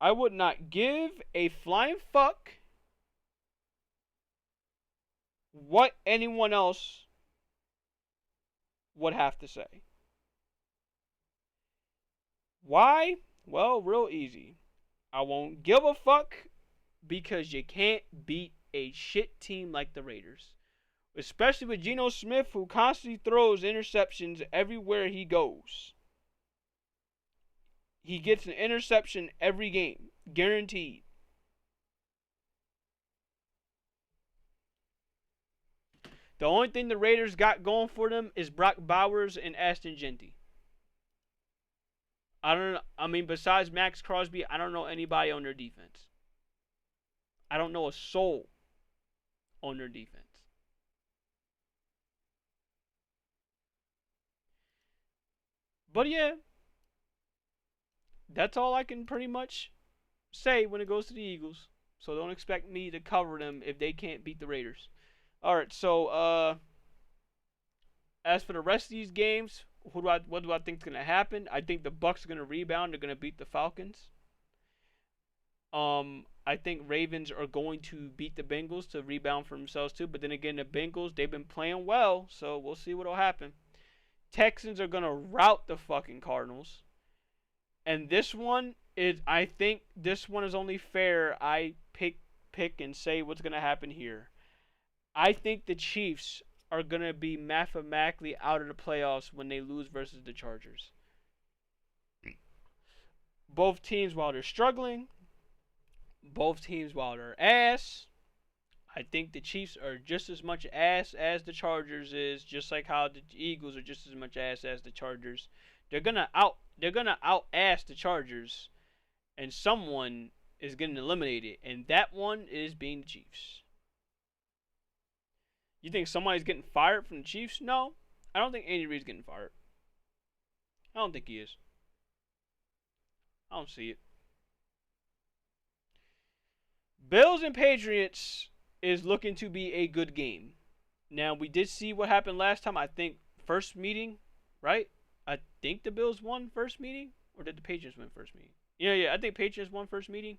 I would not give a flying fuck what anyone else would have to say. Why? Well, real easy. I won't give a fuck because you can't beat a shit team like the Raiders. Especially with Geno Smith, who constantly throws interceptions everywhere he goes. He gets an interception every game. Guaranteed. The only thing the Raiders got going for them is Brock Bowers and Ashton Genty. Besides Max Crosby, I don't know anybody on their defense. I don't know a soul on their defense. But yeah, that's all I can pretty much say when it goes to the Eagles. So don't expect me to cover them if they can't beat the Raiders. Alright, so as for the rest of these games, what do I think is going to happen? I think the Bucs are going to rebound. They're going to beat the Falcons. I think Ravens are going to beat the Bengals to rebound for themselves too. But then again, the Bengals, they've been playing well, so we'll see what will happen. Texans are going to rout the fucking Cardinals. And this one is, I think this one is only fair. I pick and say what's going to happen here. I think the Chiefs are going to be mathematically out of the playoffs when they lose versus the Chargers. Both teams, while they're struggling, both teams, while they're ass, I think the Chiefs are just as much ass as the Chargers is, just like how the Eagles are just as much ass as the Chargers. They're gonna out ass the Chargers, and someone is getting eliminated, and that one is being the Chiefs. You think somebody's getting fired from the Chiefs? No, I don't think Andy Reid's getting fired. I don't think he is. I don't see it. Bills and Patriots is looking to be a good game. Now, we did see what happened last time. I think first meeting, right? I think the Bills won first meeting. Or did the Patriots win first meeting? Yeah, I think Patriots won first meeting.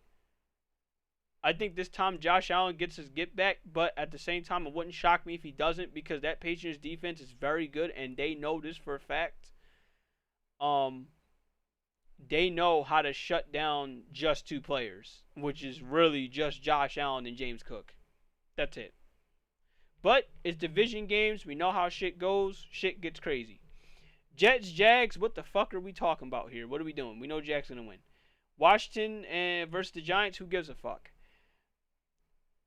I think this time Josh Allen gets his get back. But at the same time, it wouldn't shock me if he doesn't. Because that Patriots defense is very good. And they know this for a fact. They know how to shut down just two players, which is really just Josh Allen and James Cook. That's it. But it's division games. We know how shit goes. Shit gets crazy. Jets, Jags, what the fuck are we talking about here? What are we doing? We know Jags going to win. Washington versus the Giants, who gives a fuck?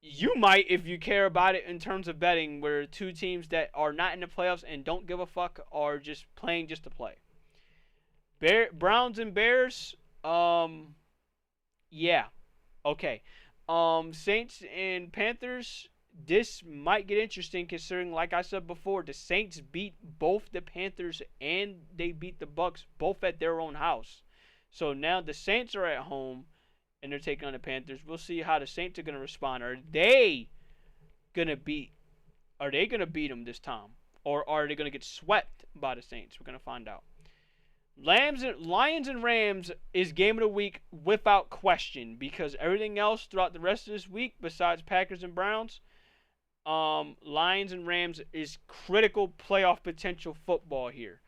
You might if you care about it in terms of betting, where two teams that are not in the playoffs and don't give a fuck are just playing just to play. Browns and Bears, yeah. Okay. Saints and Panthers, this might get interesting considering, like I said before, the Saints beat both the Panthers and they beat the Bucks both at their own house. So now the Saints are at home and they're taking on the Panthers. We'll see how the Saints are going to respond. Are they going to beat them this time? Or are they going to get swept by the Saints? We're going to find out. Lions and Rams is game of the week without question, because everything else throughout the rest of this week, besides Packers and Browns, Lions and Rams is critical playoff potential football here.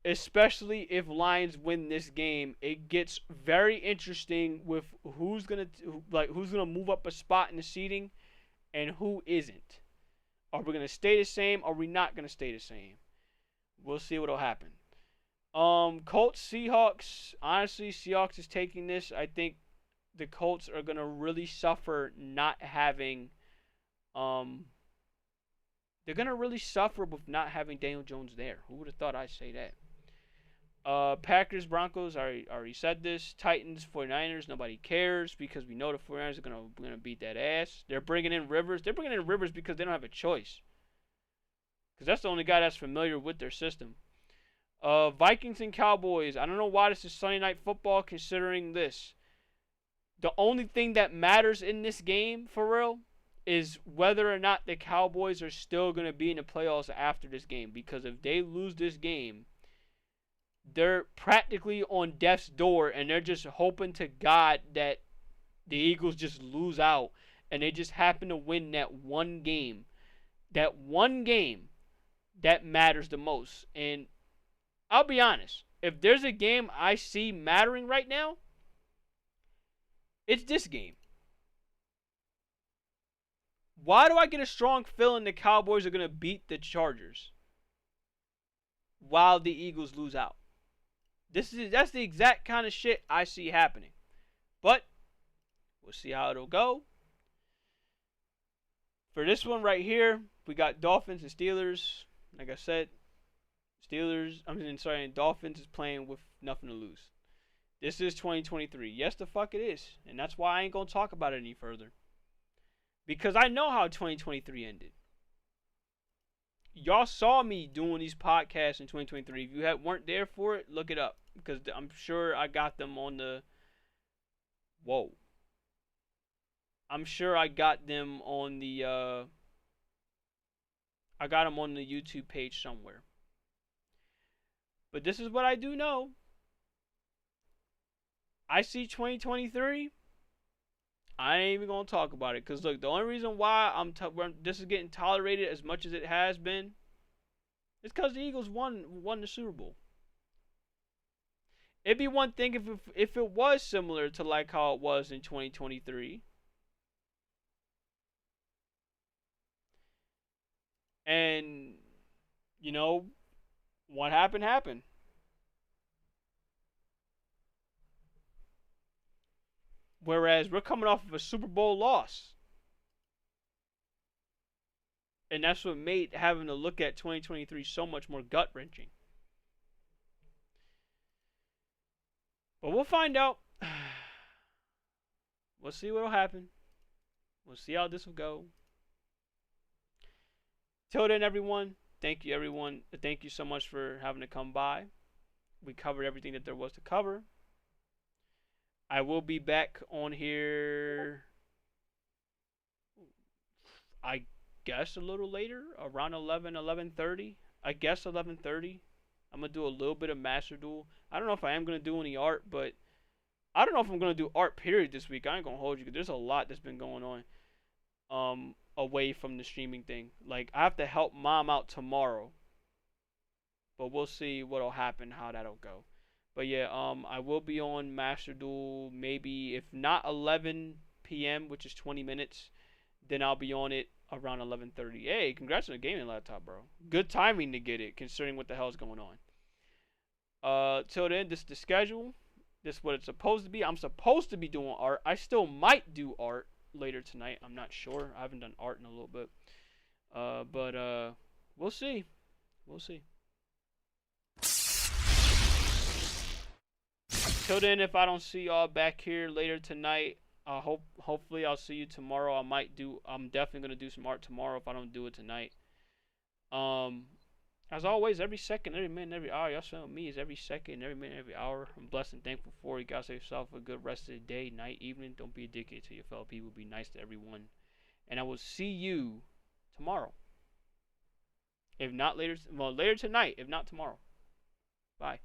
Especially if Lions win this game, it gets very interesting with who's gonna move up a spot in the seeding and who isn't. Are we gonna stay the same? Are we not gonna stay the same? We'll see what'll happen. Colts, Seahawks. Honestly, Seahawks is taking this. I think the Colts are gonna really suffer not having. They're gonna really suffer with not having Daniel Jones there. Who would have thought I'd say that? Packers, Broncos. I already said this. Titans, 49ers. Nobody cares because we know the 49ers are gonna beat that ass. They're bringing in Rivers. They're bringing in Rivers because they don't have a choice. Because that's the only guy that's familiar with their system. Vikings and Cowboys. I don't know why this is Sunday Night Football considering this. The only thing that matters in this game, for real, is whether or not the Cowboys are still going to be in the playoffs after this game. Because if they lose this game, they're practically on death's door, and they're just hoping to God that the Eagles just lose out, and they just happen to win that one game. That one game that matters the most. And I'll be honest, if there's a game I see mattering right now, it's this game. Why do I get a strong feeling the Cowboys are going to beat the Chargers while the Eagles lose out? That's the exact kind of shit I see happening. But we'll see how it'll go. For this one right here, we got Dolphins and Steelers. Like I said, Dolphins is playing with nothing to lose. This is 2023. Yes, the fuck it is. And that's why I ain't going to talk about it any further. Because I know how 2023 ended. Y'all saw me doing these podcasts in 2023. If you weren't there for it, look it up. Because I'm sure I got them on the... Whoa. I'm sure I got them on the... I got them on the YouTube page somewhere. But this is what I do know. I see 2023. I ain't even going to talk about it. Because, look, the only reason why this is getting tolerated as much as it has been is because the Eagles won the Super Bowl. It'd be one thing if it was similar to like how it was in 2023. And, you know, what happened. Whereas we're coming off of a Super Bowl loss. And that's what made having to look at 2023 so much more gut-wrenching. But we'll find out. We'll see what will happen. We'll see how this will go. Till then, everyone. Thank you, everyone. Thank you so much for having to come by. We covered everything that there was to cover. I will be back on here, I guess, a little later, around 11:30. I guess 11:30. I'm going to do a little bit of Master Duel. I don't know if I am going to do any art, but I don't know if I'm going to do art period this week. I ain't going to hold you because there's a lot that's been going on away from the streaming thing. Like, I have to help Mom out tomorrow. But we'll see what'll happen, how that'll go. But yeah, I will be on Master Duel maybe, if not 11 p.m., which is 20 minutes, then I'll be on it around 11:30. Hey, congrats on the gaming laptop, bro. Good timing to get it, considering what the hell's going on. Till then, this is the schedule. This is what it's supposed to be. I'm supposed to be doing art. I still might do art. later tonight. I'm not sure. I haven't done art in a little bit. But we'll see. We'll see. Till then, if I don't see y'all back here later tonight, hopefully I'll see you tomorrow. I'm definitely gonna do some art tomorrow if I don't do it tonight. As always, every second, every minute, every hour, y'all showing me is every second, every minute, every hour. I'm blessed and thankful for you guys. Have yourself a good rest of the day, night, evening. Don't be a dickhead to your fellow people. Be nice to everyone. And I will see you tomorrow. If not later, later tonight. If not tomorrow. Bye.